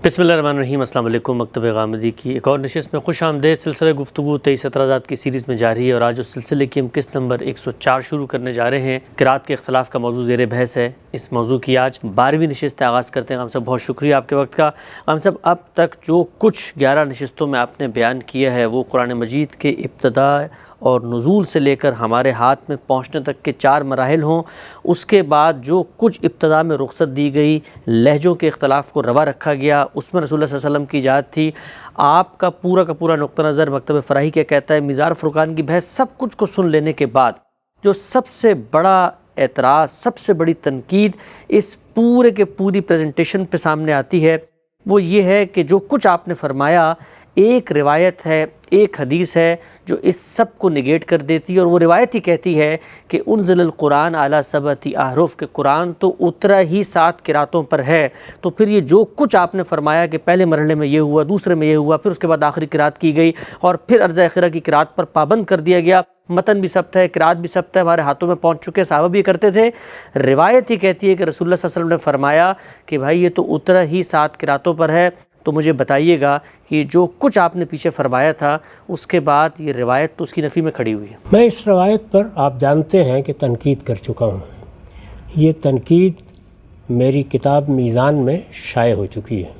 بسم اللہ الرحمن الرحیم۔ السلام علیکم۔ مکتب غامدی کی ایک اور نشست میں خوش آمدید۔ سلسلہ گفتگو 23 اعتراضات کی سیریز میں جاری ہے اور آج اس سلسلے کی ہم قسط نمبر 104 شروع کرنے جا رہے ہیں۔ قرات کے اختلاف کا موضوع زیر بحث ہے۔ اس موضوع کی آج 12ویں نشست آغاز کرتے ہیں۔ ہم سب بہت شکریہ آپ کے وقت کا۔ ہم سب اب تک جو کچھ 11 نشستوں میں آپ نے بیان کیا ہے وہ قرآن مجید کے ابتدا اور نزول سے لے کر ہمارے ہاتھ میں پہنچنے تک کے 4 مراحل ہوں، اس کے بعد جو کچھ ابتدا میں رخصت دی گئی، لہجوں کے اختلاف کو روا رکھا گیا، اس میں رسول اللہ صلی اللہ علیہ وسلم کی اجازت تھی، آپ کا پورا نقطہ نظر مکتب فراہی کیا کہتا ہے، مزار فرقان کی بحث، سب کچھ کو سن لینے کے بعد جو سب سے بڑا اعتراض، سب سے بڑی تنقید اس پورے کے پوری پریزنٹیشن پہ سامنے آتی ہے وہ یہ ہے کہ جو کچھ آپ نے فرمایا ایک روایت ہے، ایک حدیث ہے جو اس سب کو نگیٹ کر دیتی ہے، اور وہ روایت ہی کہتی ہے کہ انزل القرآن علی 7 احرف، کہ قرآن تو اترا ہی 7 قراتوں پر ہے۔ تو پھر یہ جو کچھ آپ نے فرمایا کہ پہلے مرحلے میں یہ ہوا، دوسرے میں یہ ہوا، پھر اس کے بعد آخری قرات کی گئی اور پھر عرض اخرہ کی قرات پر پابند کر دیا گیا، متن بھی ثبت ہے، قرات بھی ثبت ہے، ہمارے ہاتھوں میں پہنچ چکے، صحابہ بھی کرتے تھے۔ روایت ہی کہتی ہے کہ رسول اللہ صلی اللہ علیہ وسلم نے فرمایا کہ بھائی یہ تو اترا ہی 7 قراتوں پر ہے۔ تو مجھے بتائیے گا کہ جو کچھ آپ نے پیچھے فرمایا تھا اس کے بعد یہ روایت تو اس کی نفی میں کھڑی ہوئی ہے۔ میں اس روایت پر آپ جانتے ہیں کہ تنقید کر چکا ہوں۔ یہ تنقید میری کتاب میزان میں شائع ہو چکی ہے۔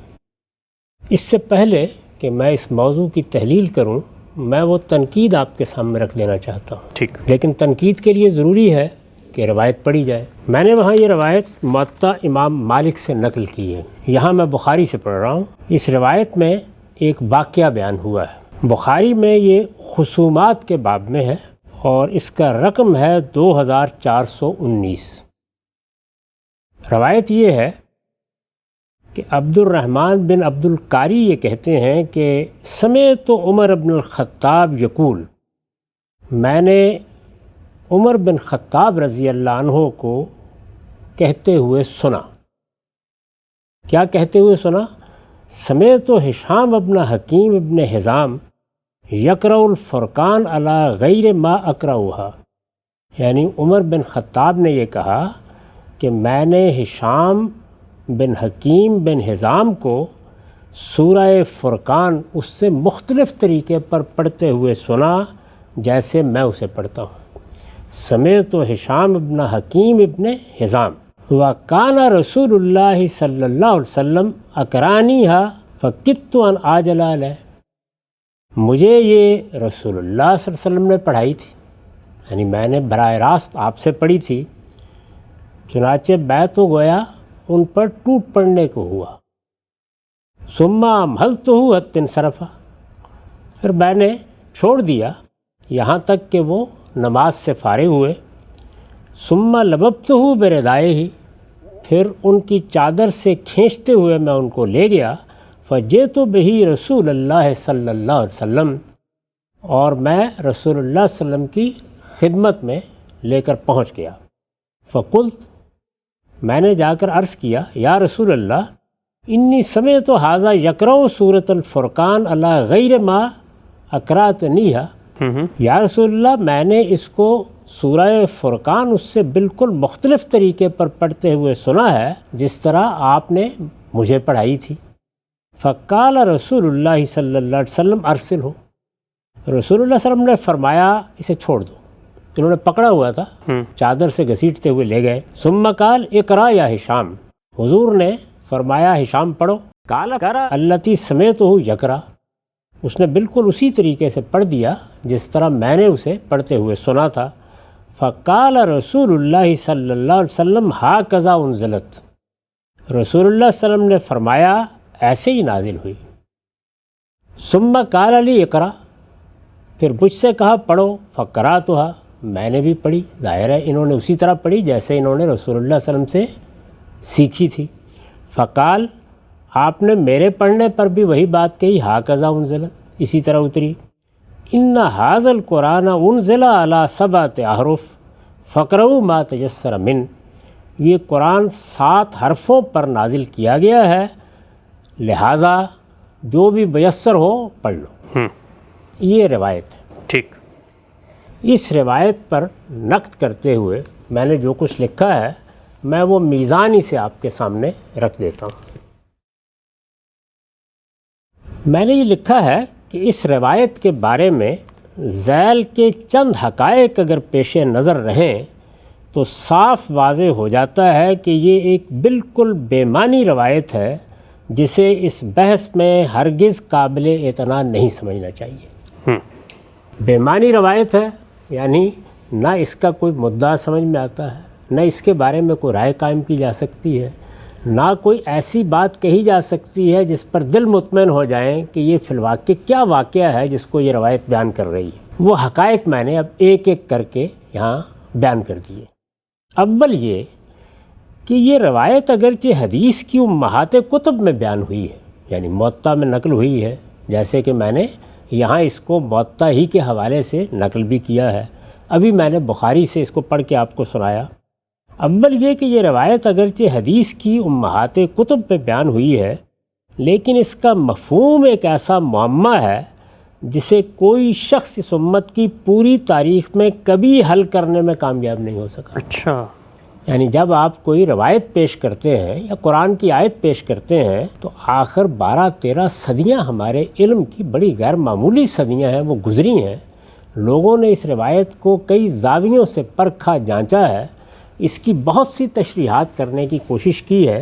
اس سے پہلے کہ میں اس موضوع کی تحلیل کروں میں وہ تنقید آپ کے سامنے رکھ دینا چاہتا ہوں۔ ٹھیک، لیکن تنقید کے لیے ضروری ہے کہ روایت پڑھی جائے۔ میں نے وہاں یہ روایت موطا امام مالک سے نقل کی ہے، یہاں میں بخاری سے پڑھ رہا ہوں۔ اس روایت میں ایک واقعہ بیان ہوا ہے، بخاری میں یہ خصومات کے باب میں ہے اور اس کا رقم ہے 2419۔ روایت یہ ہے کہ عبد الرحمن بن عبد القاری یہ کہتے ہیں کہ سمعت عمر بن الخطاب یقول، میں نے عمر بن خطاب رضی اللہ عنہ کو کہتے ہوئے سنا۔ کیا کہتے ہوئے سنا؟ سمعت ہشام ابن حکیم ابن حزام یقرأ الفرقان علی غیر ما اقرأھا، یعنی عمر بن خطاب نے یہ کہا کہ میں نے ہشام بن حکیم بن حزام کو سورہ فرقان اس سے مختلف طریقے پر پڑھتے ہوئے سنا جیسے میں اسے پڑھتا ہوں۔ سمعت ہشام ابن حکیم ابن حزام وکان رسول اللہ صلی اللہ علیہ وسلم اقرانیھا فکدت ان اعجل علیہ، مجھے یہ رسول اللہ صلی اللہ علیہ وسلم نے پڑھائی تھی، یعنی میں نے براہ راست آپ سے پڑھی تھی، چنانچہ میں تو گویا ان پر ٹوٹ پڑنے کو ہوا۔ ثم امہلتہ حتی انصرف، پھر میں نے چھوڑ دیا یہاں تک کہ وہ نماز سے فارغ ہوئے۔ ثم لببتہ بردائہ، پھر ان کی چادر سے کھینچتے ہوئے میں ان کو لے گیا۔ فجئت بہ رسول اللہ صلی اللہ علیہ وسلم، اور میں رسول اللہ صلی اللہ علیہ وسلم کی خدمت میں لے کر پہنچ گیا۔ فقلت، میں نے جا کر عرض کیا، یا رسول اللہ انی سمعت ھذا یقرأ سورۃ الفرقان علی غیر ما اقرأتنیھا، یا رسول اللہ میں نے اس کو سورہ فرقان اس سے بالکل مختلف طریقے پر پڑھتے ہوئے سنا ہے جس طرح آپ نے مجھے پڑھائی تھی۔ فقال رسول اللہ صلی اللہ علیہ وسلم ارسلہ، رسول اللہ صلی اللہ علیہ وسلم نے فرمایا اسے چھوڑ دو۔ انہوں نے پکڑا ہوا تھا، چادر سے گھسیٹتے ہوئے لے گئے۔ ثم قال اقرا یا ہشام، حضور نے فرمایا ہشام پڑھو۔ قال اقرا التی سمعتہ یقرا، اس نے بالکل اسی طریقے سے پڑھ دیا جس طرح میں نے اسے پڑھتے ہوئے سنا تھا۔ فقال رسول اللہ صلی اللہ علیہ وسلم ھکذا انزلت، رسول اللہ صلی اللہ علیہ وسلم نے فرمایا ایسے ہی نازل ہوئی۔ ثم قال لی اقرا، پھر مجھ سے کہا پڑھو۔ فقرأتھا، میں نے بھی پڑھی، ظاہر ہے انہوں نے اسی طرح پڑھی جیسے انہوں نے رسول اللہ صلی اللہ علیہ وسلم سے سیکھی تھی۔ فقال، آپ نے میرے پڑھنے پر بھی وہی بات کہی، ھکذا انزلت، اسی طرح اتری۔ ان ھذا القرآن انزل علی 7 احرف فاقرؤوا ما تیسر من، یہ قرآن 7 حرفوں پر نازل کیا گیا ہے، لہٰذا جو بھی میسر ہو پڑھ لو۔ یہ روایت ہے۔ ٹھیک، اس روایت پر نقد کرتے ہوئے میں نے جو کچھ لکھا ہے میں وہ میزان ہی سے آپ کے سامنے رکھ دیتا ہوں۔ میں نے یہ لکھا ہے کہ اس روایت کے بارے میں ذیل کے چند حقائق اگر پیش نظر رہیں تو صاف واضح ہو جاتا ہے کہ یہ ایک بالکل بے معنی روایت ہے جسے اس بحث میں ہرگز قابل اعتماد نہیں سمجھنا چاہیے۔ بے معنی روایت ہے، یعنی نہ اس کا کوئی مدعا سمجھ میں آتا ہے، نہ اس کے بارے میں کوئی رائے قائم کی جا سکتی ہے، نہ کوئی ایسی بات کہی جا سکتی ہے جس پر دل مطمئن ہو جائیں کہ یہ فی الواقع کیا واقعہ ہے جس کو یہ روایت بیان کر رہی ہے۔ وہ حقائق میں نے اب ایک ایک کر کے یہاں بیان کر دیے۔ اول یہ کہ یہ روایت اگرچہ حدیث کی امہات کتب میں بیان ہوئی ہے، یعنی موطا میں نقل ہوئی ہے، جیسے کہ میں نے یہاں اس کو موطا ہی کے حوالے سے نقل بھی کیا ہے، ابھی میں نے بخاری سے اس کو پڑھ کے آپ کو سنایا۔ اول یہ کہ یہ روایت اگرچہ حدیث کی امہات کتب پہ بیان ہوئی ہے، لیکن اس کا مفہوم ایک ایسا معمہ ہے جسے کوئی شخص اس امت کی پوری تاریخ میں کبھی حل کرنے میں کامیاب نہیں ہو سکا۔ اچھا، یعنی جب آپ کوئی روایت پیش کرتے ہیں یا قرآن کی آیت پیش کرتے ہیں تو آخر 12-13 صدیاں ہمارے علم کی بڑی غیر معمولی صدیاں ہیں، وہ گزری ہیں۔ لوگوں نے اس روایت کو کئی زاویوں سے پرکھا جانچا ہے، اس کی بہت سی تشریحات کرنے کی کوشش کی ہے،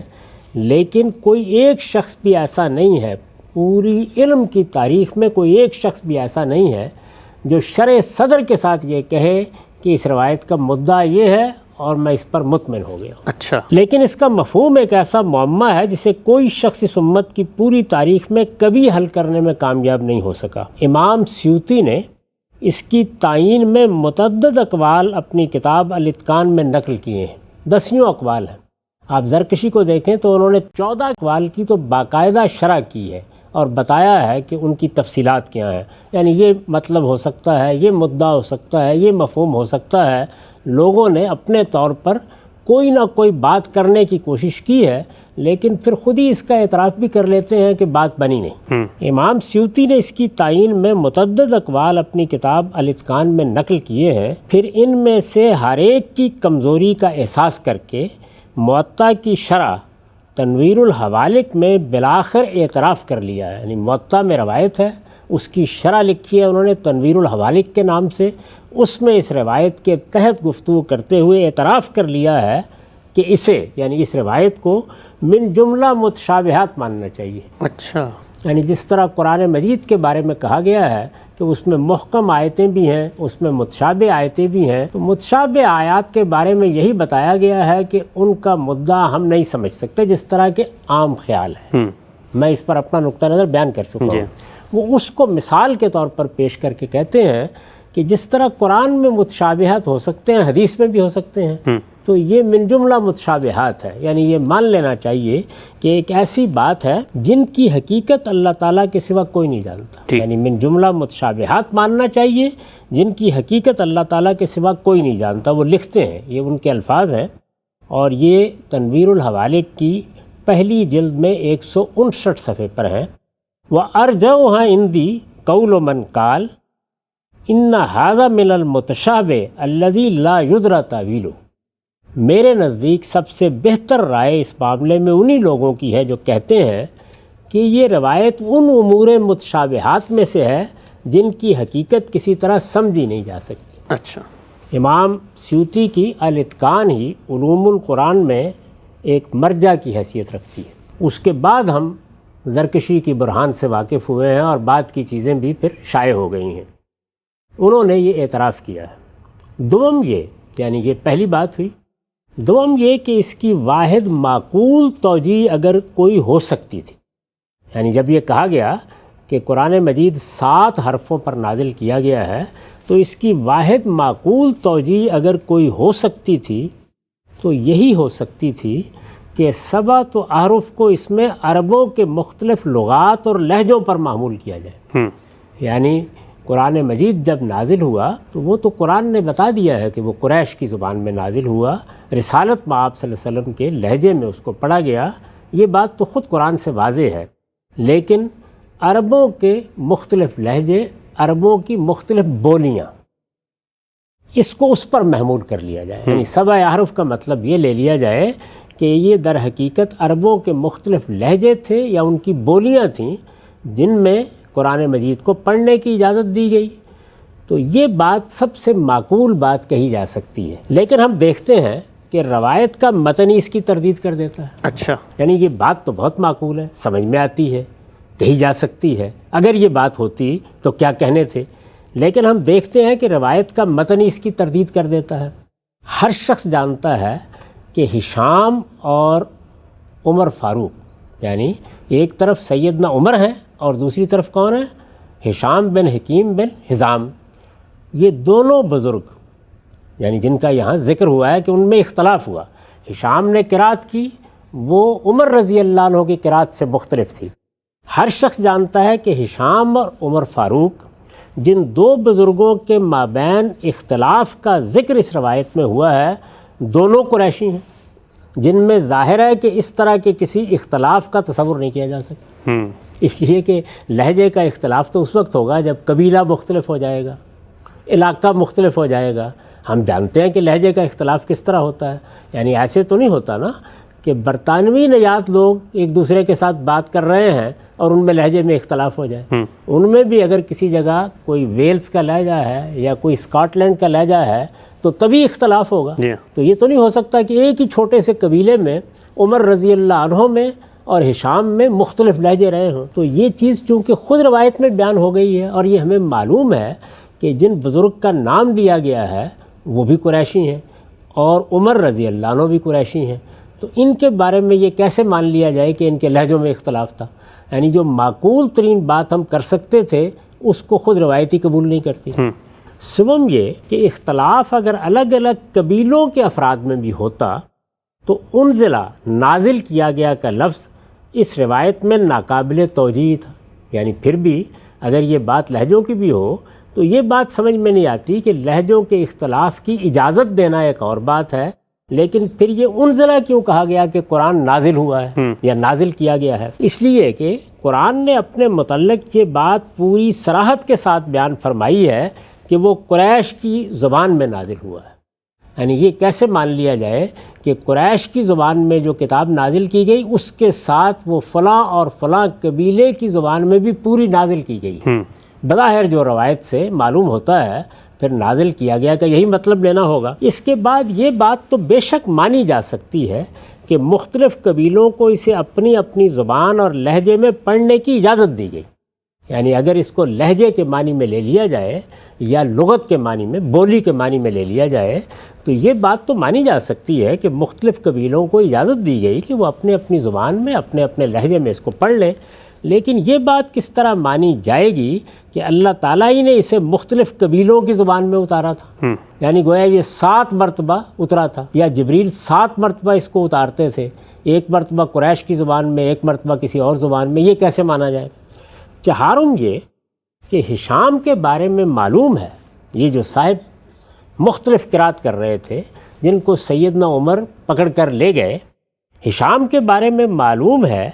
لیکن کوئی ایک شخص بھی ایسا نہیں ہے، پوری علم کی تاریخ میں کوئی ایک شخص بھی ایسا نہیں ہے جو شرح صدر کے ساتھ یہ کہے کہ اس روایت کا مدعا یہ ہے اور میں اس پر مطمئن ہو گیا۔ اچھا، لیکن اس کا مفہوم ایک ایسا معمہ ہے جسے کوئی شخص اس امت کی پوری تاریخ میں کبھی حل کرنے میں کامیاب نہیں ہو سکا۔ امام سیوطی نے اس کی تعین میں متعدد اقوال اپنی کتاب الاتقان میں نقل کیے ہیں، 10 اقوال ہیں۔ آپ زرکشی کو دیکھیں تو انہوں نے 14 اقوال کی تو باقاعدہ شرح کی ہے اور بتایا ہے کہ ان کی تفصیلات کیا ہیں، یعنی یہ مطلب ہو سکتا ہے، یہ مدعا ہو سکتا ہے، یہ مفہوم ہو سکتا ہے۔ لوگوں نے اپنے طور پر کوئی نہ کوئی بات کرنے کی کوشش کی ہے، لیکن پھر خود ہی اس کا اعتراف بھی کر لیتے ہیں کہ بات بنی نہیں۔ امام سیوطی نے اس کی تعین میں متعدد اقوال اپنی کتاب الاتقان میں نقل کیے ہیں، پھر ان میں سے ہر ایک کی کمزوری کا احساس کر کے موطا کی شرح تنویر الحوالق میں بالآخر اعتراف کر لیا ہے۔ یعنی موطا میں روایت ہے، اس کی شرح لکھی ہے انہوں نے تنویر الحوالق کے نام سے، اس میں اس روایت کے تحت گفتگو کرتے ہوئے اعتراف کر لیا ہے کہ اسے، یعنی اس روایت کو من جملہ متشابہات ماننا چاہیے۔ اچھا، یعنی جس طرح قرآن مجید کے بارے میں کہا گیا ہے کہ اس میں محکم آیتیں بھی ہیں، اس میں متشابہ آیتیں بھی ہیں، تو متشابہ آیات کے بارے میں یہی بتایا گیا ہے کہ ان کا مدعا ہم نہیں سمجھ سکتے جس طرح کے عام خیال ہے۔ میں اس پر اپنا نقطہ نظر بیان کر چکا ہوں۔ وہ اس کو مثال کے طور پر پیش کر کے کہتے ہیں کہ جس طرح قرآن میں متشابہات ہو سکتے ہیں، حدیث میں بھی ہو سکتے ہیں، تو یہ من جملہ متشابہات ہے۔ یعنی یہ مان لینا چاہیے کہ ایک ایسی بات ہے جن کی حقیقت اللہ تعالیٰ کے سوا کوئی نہیں جانتا۔ یعنی من جملہ متشابہات ماننا چاہیے جن کی حقیقت اللہ تعالیٰ کے سوا کوئی نہیں جانتا۔ وہ لکھتے ہیں، یہ ان کے الفاظ ہیں، اور یہ تنویر الحوالق کی پہلی جلد میں 159 صفحے پر ہیں۔ وَأَرْجَوْهَا عِنْدِي قَوْلُ مَنْ قَالَ إِنَّ هَذَا مِنَ الْمُتَشَابِهِ الَّذِي لَا يُدْرَى تَأْوِيلُهُ، میرے نزدیک سب سے بہتر رائے اس معاملے میں انہی لوگوں کی ہے جو کہتے ہیں کہ یہ روایت ان امور متشابہات میں سے ہے جن کی حقیقت کسی طرح سمجھی نہیں جا سکتی۔ اچھا، امام سیوطی کی الاتقان ہی علوم القرآن میں ایک مرجع کی حیثیت رکھتی ہے۔ اس کے بعد ہم زرکشی کی برہان سے واقف ہوئے ہیں اور بعد کی چیزیں بھی پھر شائع ہو گئی ہیں۔ انہوں نے یہ اعتراف کیا ہے۔ دوم یہ، یعنی یہ پہلی بات ہوئی۔ دوم یہ کہ اس کی واحد معقول توجیہ اگر کوئی ہو سکتی تھی، یعنی جب یہ کہا گیا کہ قرآن مجید 7 حرفوں پر نازل کیا گیا ہے تو اس کی واحد معقول توجیہ اگر کوئی ہو سکتی تھی تو یہی ہو سکتی تھی کہ 7 احرف کو اس میں عربوں کے مختلف لغات اور لہجوں پر معمول کیا جائے۔ یعنی قرآن مجید جب نازل ہوا تو وہ تو قرآن نے بتا دیا ہے کہ وہ قریش کی زبان میں نازل ہوا، رسالت میں آپ صلی اللہ علیہ وسلم کے لہجے میں اس کو پڑھا گیا، یہ بات تو خود قرآن سے واضح ہے، لیکن عربوں کے مختلف لہجے، عربوں کی مختلف بولیاں، اس کو اس پر محمول کر لیا جائے۔ یعنی 7 احرف کا مطلب یہ لے لیا جائے کہ یہ در حقیقت عربوں کے مختلف لہجے تھے یا ان کی بولیاں تھیں جن میں قرآن مجید کو پڑھنے کی اجازت دی گئی، تو یہ بات سب سے معقول بات کہی جا سکتی ہے۔ لیکن ہم دیکھتے ہیں کہ روایت کا متن ہی اس کی تردید کر دیتا ہے۔ اچھا، یعنی یہ بات تو بہت معقول ہے، سمجھ میں آتی ہے، کہی جا سکتی ہے، اگر یہ بات ہوتی تو کیا کہنے تھے، لیکن ہم دیکھتے ہیں کہ روایت کا متن ہی اس کی تردید کر دیتا ہے۔ ہر شخص جانتا ہے کہ ہشام اور عمر فاروق، یعنی ایک طرف سیدنا عمر ہیں اور دوسری طرف کون ہے؟ ہشام بن حکیم بن حزام۔ یہ دونوں بزرگ، یعنی جن کا یہاں ذکر ہوا ہے کہ ان میں اختلاف ہوا، ہشام نے قرات کی، وہ عمر رضی اللہ عنہ کی قرات سے مختلف تھی۔ ہر شخص جانتا ہے کہ ہشام اور عمر فاروق، جن دو بزرگوں کے مابین اختلاف کا ذکر اس روایت میں ہوا ہے، دونوں قریشی ہیں، جن میں ظاہر ہے کہ اس طرح کے کسی اختلاف کا تصور نہیں کیا جا سکتا، اس لیے کہ لہجے کا اختلاف تو اس وقت ہوگا جب قبیلہ مختلف ہو جائے گا، علاقہ مختلف ہو جائے گا۔ ہم جانتے ہیں کہ لہجے کا اختلاف کس طرح ہوتا ہے، یعنی ایسے تو نہیں ہوتا نا کہ برطانوی نژاد لوگ ایک دوسرے کے ساتھ بات کر رہے ہیں اور ان میں لہجے میں اختلاف ہو جائے۔ ان میں بھی اگر کسی جگہ کوئی ویلز کا لہجہ ہے یا کوئی اسکاٹ لینڈ کا لہجہ ہے تو تبھی اختلاف ہوگا۔ تو یہ تو نہیں ہو سکتا کہ ایک ہی چھوٹے سے قبیلے میں عمر رضی اللہ عنہ میں اور ہشام میں مختلف لہجے رہے ہوں۔ تو یہ چیز چونکہ خود روایت میں بیان ہو گئی ہے اور یہ ہمیں معلوم ہے کہ جن بزرگ کا نام لیا گیا ہے وہ بھی قریشی ہیں اور عمر رضی اللہ عنہ بھی قریشی ہیں، تو ان کے بارے میں یہ کیسے مان لیا جائے کہ ان کے لہجوں میں اختلاف تھا؟ یعنی جو معقول ترین بات ہم کر سکتے تھے اس کو خود روایتی قبول نہیں کرتی۔ سوم یہ کہ اختلاف اگر الگ الگ قبیلوں کے افراد میں بھی ہوتا تو انزلہ نازل کیا گیا کا لفظ اس روایت میں ناقابل توجیہ تھا، یعنی پھر بھی اگر یہ بات لہجوں کی بھی ہو تو یہ بات سمجھ میں نہیں آتی کہ لہجوں کے اختلاف کی اجازت دینا ایک اور بات ہے، لیکن پھر یہ انزلہ کیوں کہا گیا کہ قرآن نازل ہوا ہے یا نازل کیا گیا ہے؟ اس لیے کہ قرآن نے اپنے متعلق یہ بات پوری صراحت کے ساتھ بیان فرمائی ہے کہ وہ قریش کی زبان میں نازل ہوا ہے۔ یعنی یہ کیسے مان لیا جائے کہ قریش کی زبان میں جو کتاب نازل کی گئی اس کے ساتھ وہ فلاں اور فلاں قبیلے کی زبان میں بھی پوری نازل کی گئی؟ بظاہر جو روایت سے معلوم ہوتا ہے پھر نازل کیا گیا کا یہی مطلب لینا ہوگا۔ اس کے بعد یہ بات تو بے شک مانی جا سکتی ہے کہ مختلف قبیلوں کو اسے اپنی اپنی زبان اور لہجے میں پڑھنے کی اجازت دی گئی، یعنی اگر اس کو لہجے کے معنی میں لے لیا جائے یا لغت کے معنی میں، بولی کے معنی میں لے لیا جائے تو یہ بات تو مانی جا سکتی ہے کہ مختلف قبیلوں کو اجازت دی گئی کہ وہ اپنے اپنی زبان میں اپنے اپنے لہجے میں اس کو پڑھ لیں۔ لیکن یہ بات کس طرح مانی جائے گی کہ اللہ تعالیٰ ہی نے اسے مختلف قبیلوں کی زبان میں اتارا تھا؟ یعنی گویا یہ 7 مرتبہ اترا تھا، یا جبریل 7 مرتبہ اس کو اتارتے تھے، ایک مرتبہ قریش کی زبان میں، ایک مرتبہ کسی اور زبان میں، یہ کیسے مانا جائے؟ چہارم یہ کہ ہشام کے بارے میں معلوم ہے، یہ جو صاحب مختلف قرات کر رہے تھے جن کو سیدنا عمر پکڑ کر لے گئے، ہشام کے بارے میں معلوم ہے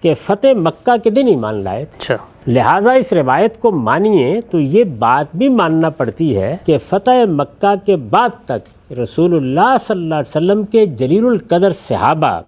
کہ فتح مکہ کے دن ایمان لائے تھے۔ لہٰذا اس روایت کو مانیے تو یہ بات بھی ماننا پڑتی ہے کہ فتح مکہ کے بعد تک رسول اللہ صلی اللہ علیہ وسلم کے جلیل القدر صحابہ،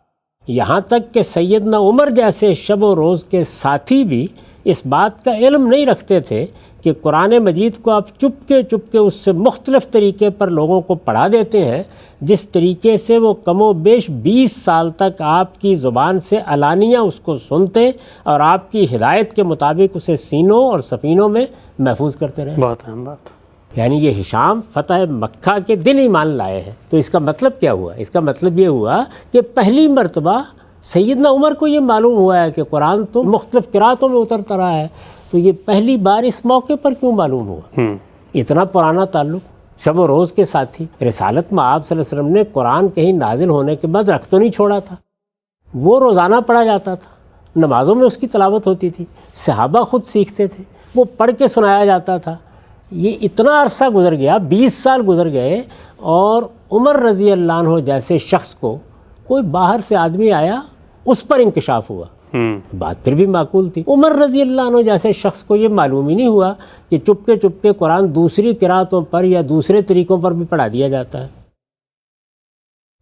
یہاں تک کہ سیدنا عمر جیسے شب و روز کے ساتھی بھی اس بات کا علم نہیں رکھتے تھے کہ قرآن مجید کو آپ چپ کے اس سے مختلف طریقے پر لوگوں کو پڑھا دیتے ہیں، جس طریقے سے وہ کم و بیش 20 سال تک آپ کی زبان سے علانیہ اس کو سنتے اور آپ کی ہدایت کے مطابق اسے سینوں اور سفینوں میں محفوظ کرتے رہے۔ بہت اہم بات۔ یعنی یہ ہشام فتح مکہ کے دن ایمان لائے ہیں، تو اس کا مطلب کیا ہوا؟ اس کا مطلب یہ ہوا کہ پہلی مرتبہ سیدنا عمر کو یہ معلوم ہوا ہے کہ قرآن تو مختلف قراتوں میں اترتا رہا ہے، تو یہ پہلی بار اس موقع پر کیوں معلوم ہوا؟ اتنا پرانا تعلق، شب و روز کے ساتھی، رسالت میں آپ صلی اللہ علیہ وسلم نے قرآن کہیں نازل ہونے کے بعد رکھ تو نہیں چھوڑا تھا، وہ روزانہ پڑھا جاتا تھا، نمازوں میں اس کی تلاوت ہوتی تھی، صحابہ خود سیکھتے تھے، وہ پڑھ کے سنایا جاتا تھا۔ یہ اتنا عرصہ گزر گیا، 20 سال گزر گئے، اور عمر رضی اللہ عنہ جیسے شخص کو کوئی باہر سے آدمی آیا، اس پر انکشاف ہوا، بات پھر بھی معقول تھی۔ عمر رضی اللہ عنہ جیسے شخص کو یہ معلوم ہی نہیں ہوا کہ چپ کے قرآن دوسری قراتوں پر یا دوسرے طریقوں پر بھی پڑھا دیا جاتا ہے۔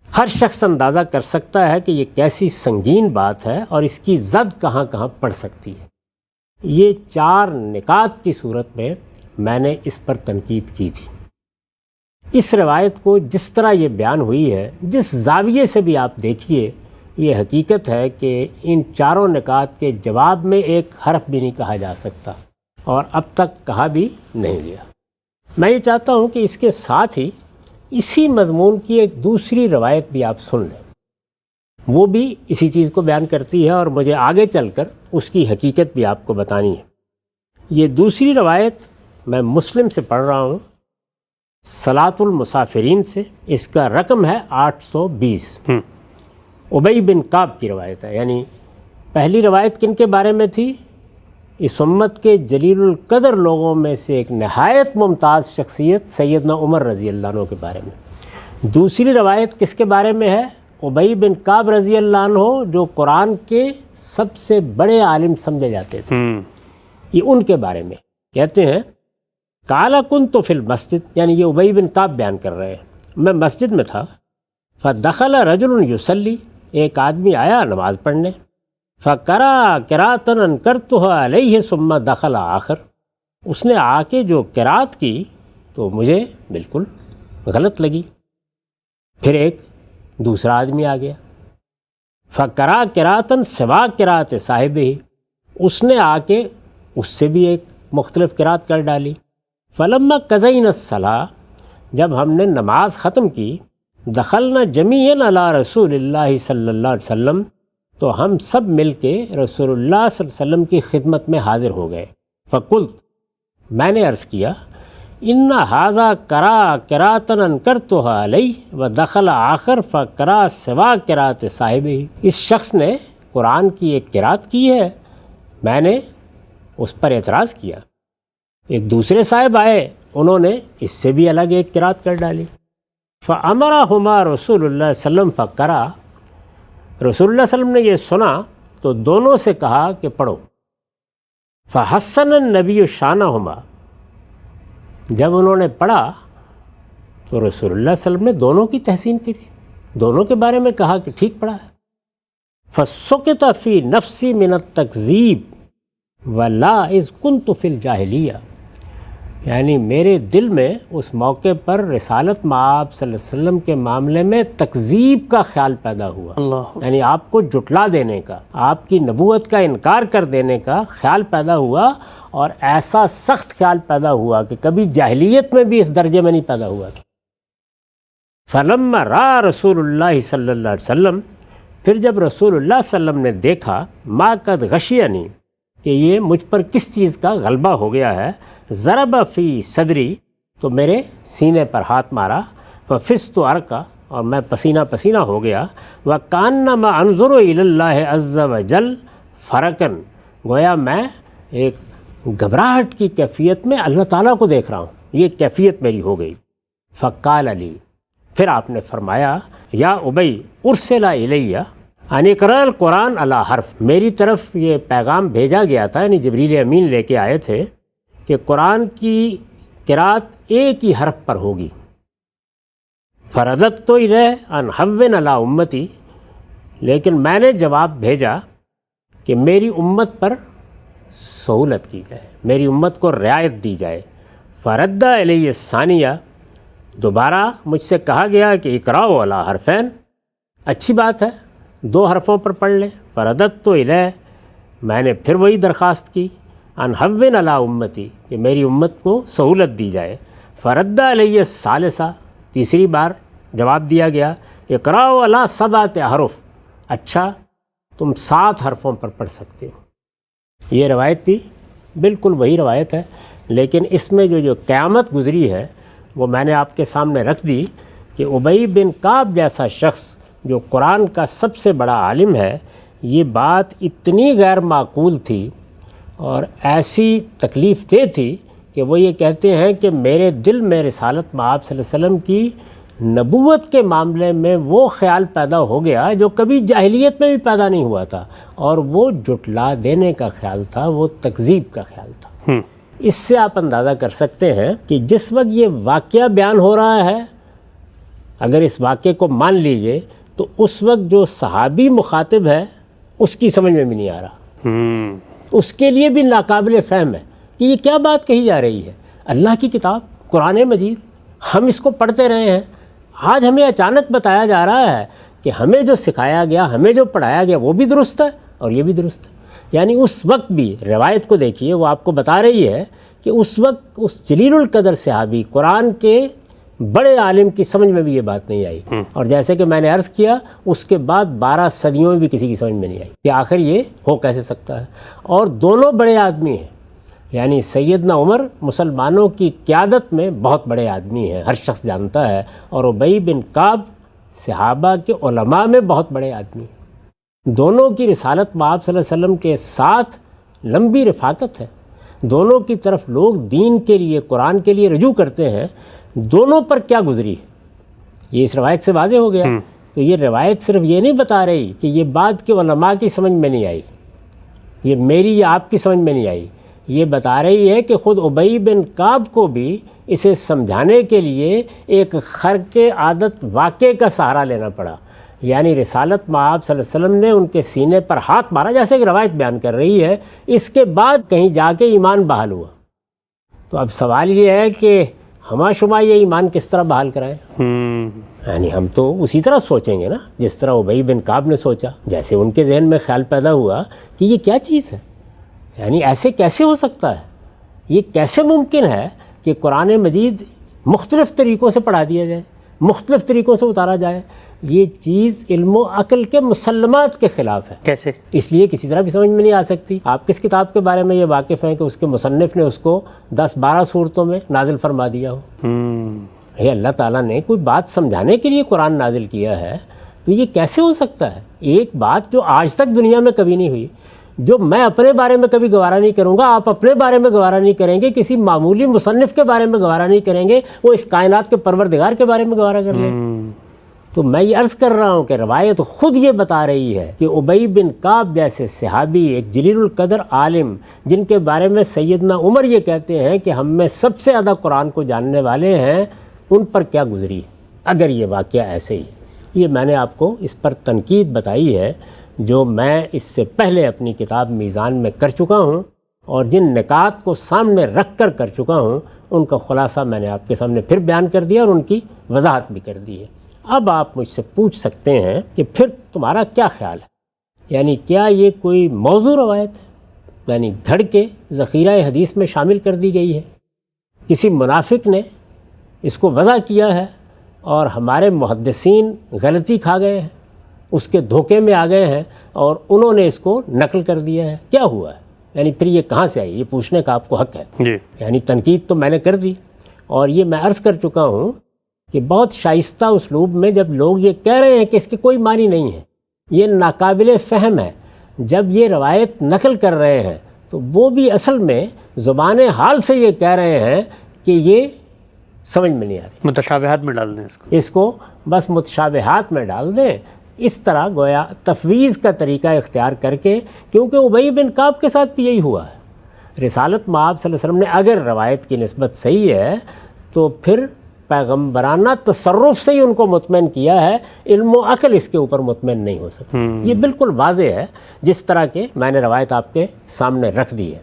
ہر شخص اندازہ کر سکتا ہے کہ یہ کیسی سنگین بات ہے اور اس کی زد کہاں کہاں پڑ سکتی ہے۔ یہ 4 نکات کی صورت میں میں نے اس پر تنقید کی تھی۔ اس روایت کو جس طرح یہ بیان ہوئی ہے، جس زاویے سے بھی آپ دیکھیے، یہ حقیقت ہے کہ ان 4 نکات کے جواب میں ایک حرف بھی نہیں کہا جا سکتا، اور اب تک کہا بھی نہیں گیا۔ میں یہ چاہتا ہوں کہ اس کے ساتھ ہی اسی مضمون کی ایک دوسری روایت بھی آپ سن لیں، وہ بھی اسی چیز کو بیان کرتی ہے، اور مجھے آگے چل کر اس کی حقیقت بھی آپ کو بتانی ہے۔ یہ دوسری روایت میں مسلم سے پڑھ رہا ہوں، صلاۃ المسافرین سے، اس کا رقم ہے 820۔ ابی بن کعب کی روایت ہے۔ یعنی پہلی روایت کن کے بارے میں تھی؟ اس امت کے جلیل القدر لوگوں میں سے ایک نہایت ممتاز شخصیت سیدنا عمر رضی اللہ عنہ کے بارے میں۔ دوسری روایت کس کے بارے میں ہے؟ ابی بن کعب رضی اللہ عنہ، جو قرآن کے سب سے بڑے عالم سمجھے جاتے تھے، یہ ان کے بارے میں کہتے ہیں کالا کنت فی المسجد، یعنی یہ ابی بن کعب بیان کر رہے ہیں، میں مسجد میں تھا، فدخل رجل یصلی، ایک آدمی آیا نماز پڑھنے، فقرأ قراءۃ انکرتها علیہ ثم دخل آخر، اس نے آ کے جو قراءت کی تو مجھے بالکل غلط لگی۔ پھر ایک دوسرا آدمی آ گیا، فقرأ قراءۃ سوا قراءۃ صاحبہ، اس نے آ کے اس سے بھی ایک مختلف قراءت کر ڈالی۔ فلما قضینا الصلاۃ، جب ہم نے نماز ختم کی، دخلنا جمیعا علی رسول اللہ صلی اللہ علیہ وسلم، تو ہم سب مل کے رسول اللہ صلی اللہ علیہ وسلم کی خدمت میں حاضر ہو گئے۔ فقلت، میں نے عرض کیا، ان ھذا قرأ قراءۃ انکرتها علیہ ودخل آخر فقرأ سوا قراءۃ صاحبہ، اس شخص نے قرآن کی ایک قراءت کی ہے، میں نے اس پر اعتراض کیا۔ ایک دوسرے صاحب آئے، انہوں نے اس سے بھی الگ ایک قراءت کر ڈالی۔ فأمرہما رسول اللہ صلی اللہ علیہ وسلم فقرأ، رسول اللہ صلی اللہ علیہ وسلم نے یہ سنا تو دونوں سے کہا کہ پڑھو۔ فحسن النبی شانہما، جب انہوں نے پڑھا تو رسول اللہ صلی اللہ علیہ وسلم نے دونوں کی تحسین کی، دونوں کے بارے میں کہا کہ ٹھیک پڑھا ہے۔ فسکت فی نفسی من التکذیب ولا اذ کنت فی الجاہلیہ، یعنی میرے دل میں اس موقع پر رسالت مآب صلی اللہ علیہ وسلم کے معاملے میں تکذیب کا خیال پیدا ہوا، یعنی آپ کو جھٹلا دینے کا، آپ کی نبوت کا انکار کر دینے کا خیال پیدا ہوا، اور ایسا سخت خیال پیدا ہوا کہ کبھی جاہلیت میں بھی اس درجے میں نہیں پیدا ہوا تھا۔ فلما رأى رسول اللہ صلی اللہ علیہ وسلم، پھر جب رسول اللہ صلی اللہ علیہ وسلم نے دیکھا ما قد غشینی، کہ یہ مجھ پر کس چیز کا غلبہ ہو گیا ہے، ضرب فی صدری، تو میرے سینے پر ہاتھ مارا، ففزت عرقا، اور میں پسینہ پسینہ ہو گیا، وکأنما انظر الی اللہ عز وجل فرقاً، گویا میں ایک گھبراہٹ کی کیفیت میں اللہ تعالیٰ کو دیکھ رہا ہوں، یہ کیفیت میری ہو گئی۔ فقال علی، پھر آپ نے فرمایا، یا ابی ارسل الیہ ان اقرأ القرآن علی حرف، میری طرف یہ پیغام بھیجا گیا تھا، یعنی جبریل امین لے کے آئے تھے کہ قرآن کی قرأت ایک ہی حرف پر ہوگی۔ فرددت الیہ ان حون علی امتی، لیکن میں نے جواب بھیجا کہ میری امت پر سہولت کی جائے، میری امت کو رعایت دی جائے۔ فرد علیہ الثانیہ، دوبارہ مجھ سے کہا گیا کہ اقرأوا علی حرفین، اچھی بات ہے 2 حرفوں پر پڑھ لیں۔ فرددت الیہ، میں نے پھر وہی درخواست کی، ان حون علی امتی، کہ میری امت کو سہولت دی جائے۔ فرد علیہ الثالثہ، تیسری بار جواب دیا گیا، اقرأوا علی 7 حرف، اچھا تم 7 حرفوں پر پڑھ سکتے ہو۔ یہ روایت بھی بالکل وہی روایت ہے، لیکن اس میں جو قیامت گزری ہے وہ میں نے آپ کے سامنے رکھ دی کہ ابی بن کعب جیسا شخص جو قرآن کا سب سے بڑا عالم ہے، یہ بات اتنی غیر معقول تھی اور ایسی تکلیف دہ تھی کہ وہ یہ کہتے ہیں کہ میرے دل میں رسالت مآب صلی اللہ علیہ وسلم کی نبوت کے معاملے میں وہ خیال پیدا ہو گیا جو کبھی جاہلیت میں بھی پیدا نہیں ہوا تھا، اور وہ جھٹلا دینے کا خیال تھا، وہ تکذیب کا خیال تھا۔ اس سے آپ اندازہ کر سکتے ہیں کہ جس وقت یہ واقعہ بیان ہو رہا ہے، اگر اس واقعے کو مان لیجئے تو اس وقت جو صحابی مخاطب ہے اس کی سمجھ میں بھی نہیں آ رہا، اس کے لیے بھی ناقابل فہم ہے کہ یہ کیا بات کہی جا رہی ہے۔ اللہ کی کتاب قرآن مجید، ہم اس کو پڑھتے رہے ہیں، آج ہمیں اچانک بتایا جا رہا ہے کہ ہمیں جو سکھایا گیا، ہمیں جو پڑھایا گیا وہ بھی درست ہے اور یہ بھی درست ہے۔ یعنی اس وقت بھی روایت کو دیکھیے، وہ آپ کو بتا رہی ہے کہ اس وقت اس جلیل القدر صحابی، قرآن کے بڑے عالم کی سمجھ میں بھی یہ بات نہیں آئی، اور جیسے کہ میں نے عرض کیا اس کے بعد 12 صدیوں میں بھی کسی کی سمجھ میں نہیں آئی کہ آخر یہ ہو کیسے سکتا ہے۔ اور دونوں بڑے آدمی ہیں، یعنی سیدنا عمر مسلمانوں کی قیادت میں بہت بڑے آدمی ہیں، ہر شخص جانتا ہے، اور ابی بن کعب صحابہ کے علماء میں بہت بڑے آدمی ہیں۔ دونوں کی رسالت مآب صلی اللہ علیہ وسلم کے ساتھ لمبی رفاقت ہے، دونوں کی طرف لوگ دین کے لیے، قرآن کے لیے رجوع کرتے ہیں، دونوں پر کیا گزری ہے یہ اس روایت سے واضح ہو گیا۔ تو یہ روایت صرف یہ نہیں بتا رہی کہ یہ بات کے علماء کی سمجھ میں نہیں آئی، یہ میری یا آپ کی سمجھ میں نہیں آئی، یہ بتا رہی ہے کہ خود ابی بن کعب کو بھی اسے سمجھانے کے لیے ایک خرق عادت واقعے کا سہارا لینا پڑا۔ یعنی رسالت مآب صلی اللہ علیہ وسلم نے ان کے سینے پر ہاتھ مارا، جیسے کہ روایت بیان کر رہی ہے، اس کے بعد کہیں جا کے ایمان بحال ہوا۔ تو اب سوال یہ ہے کہ ہما شما یہ ایمان کس طرح بحال کرائیں؟ یعنی ہم تو اسی طرح سوچیں گے نا جس طرح ابی بن کعب نے سوچا، جیسے ان کے ذہن میں خیال پیدا ہوا کہ یہ کیا چیز ہے، یعنی ایسے کیسے ہو سکتا ہے، یہ کیسے ممکن ہے کہ قرآن مجید مختلف طریقوں سے پڑھا دیا جائے، مختلف طریقوں سے اتارا جائے، یہ چیز علم و عقل کے مسلمات کے خلاف ہے۔ کیسے؟ اس لیے کسی طرح بھی سمجھ میں نہیں آ سکتی۔ آپ کس کتاب کے بارے میں یہ واقف ہیں کہ اس کے مصنف نے اس کو 10-12 صورتوں میں نازل فرما دیا ہو؟ اللہ تعالیٰ نے کوئی بات سمجھانے کے لیے قرآن نازل کیا ہے، تو یہ کیسے ہو سکتا ہے؟ ایک بات جو آج تک دنیا میں کبھی نہیں ہوئی، جو میں اپنے بارے میں کبھی گوارا نہیں کروں گا، آپ اپنے بارے میں گوارا نہیں کریں گے، کسی معمولی مصنف کے بارے میں گوارا نہیں کریں گے، وہ اس کائنات کے پروردگار کے بارے میں گوارا کر لیں۔ تو میں یہ عرض کر رہا ہوں کہ روایت خود یہ بتا رہی ہے کہ ابی بن کعب جیسے صحابی، ایک جلیل القدر عالم، جن کے بارے میں سیدنا عمر یہ کہتے ہیں کہ ہم میں سب سے زیادہ قرآن کو جاننے والے ہیں، ان پر کیا گزری اگر یہ واقعہ ایسے ہی۔ یہ میں نے آپ کو اس پر تنقید بتائی ہے جو میں اس سے پہلے اپنی کتاب میزان میں کر چکا ہوں، اور جن نکات کو سامنے رکھ کر چکا ہوں ان کا خلاصہ میں نے آپ کے سامنے پھر بیان کر دیا اور ان کی وضاحت بھی کر دی ہے۔ اب آپ مجھ سے پوچھ سکتے ہیں کہ پھر تمہارا کیا خیال ہے، یعنی کیا یہ کوئی موضوع روایت ہے، یعنی گھڑ کے ذخیرہ حدیث میں شامل کر دی گئی ہے، کسی منافق نے اس کو وضع کیا ہے اور ہمارے محدثین غلطی کھا گئے ہیں، اس کے دھوکے میں آ گئے ہیں اور انہوں نے اس کو نقل کر دیا ہے؟ کیا ہوا ہے؟ یعنی پھر یہ کہاں سے آئی؟ یہ پوچھنے کا آپ کو حق ہے جی۔ یعنی تنقید تو میں نے کر دی، اور یہ میں عرض کر چکا ہوں کہ بہت شائستہ اسلوب میں جب لوگ یہ کہہ رہے ہیں کہ اس کے کوئی معنی نہیں ہے، یہ ناقابل فہم ہے، جب یہ روایت نقل کر رہے ہیں تو وہ بھی اصل میں زبان حال سے یہ کہہ رہے ہیں کہ یہ سمجھ میں نہیں آ رہی، متشابہات میں ڈال دیں اس کو بس متشابہات میں ڈال دیں، اس طرح گویا تفویض کا طریقہ اختیار کر کے، کیونکہ ابی بن کعب کے ساتھ بھی یہی ہوا ہے۔ رسالت مآب صلی اللہ علیہ وسلم نے اگر روایت کی نسبت صحیح ہے تو پھر پیغمبرانہ تصرف سے ہی ان کو مطمئن کیا ہے، علم و عقل اس کے اوپر مطمئن نہیں ہو سکتا۔ یہ بالکل واضح ہے جس طرح کہ میں نے روایت آپ کے سامنے رکھ دی ہے۔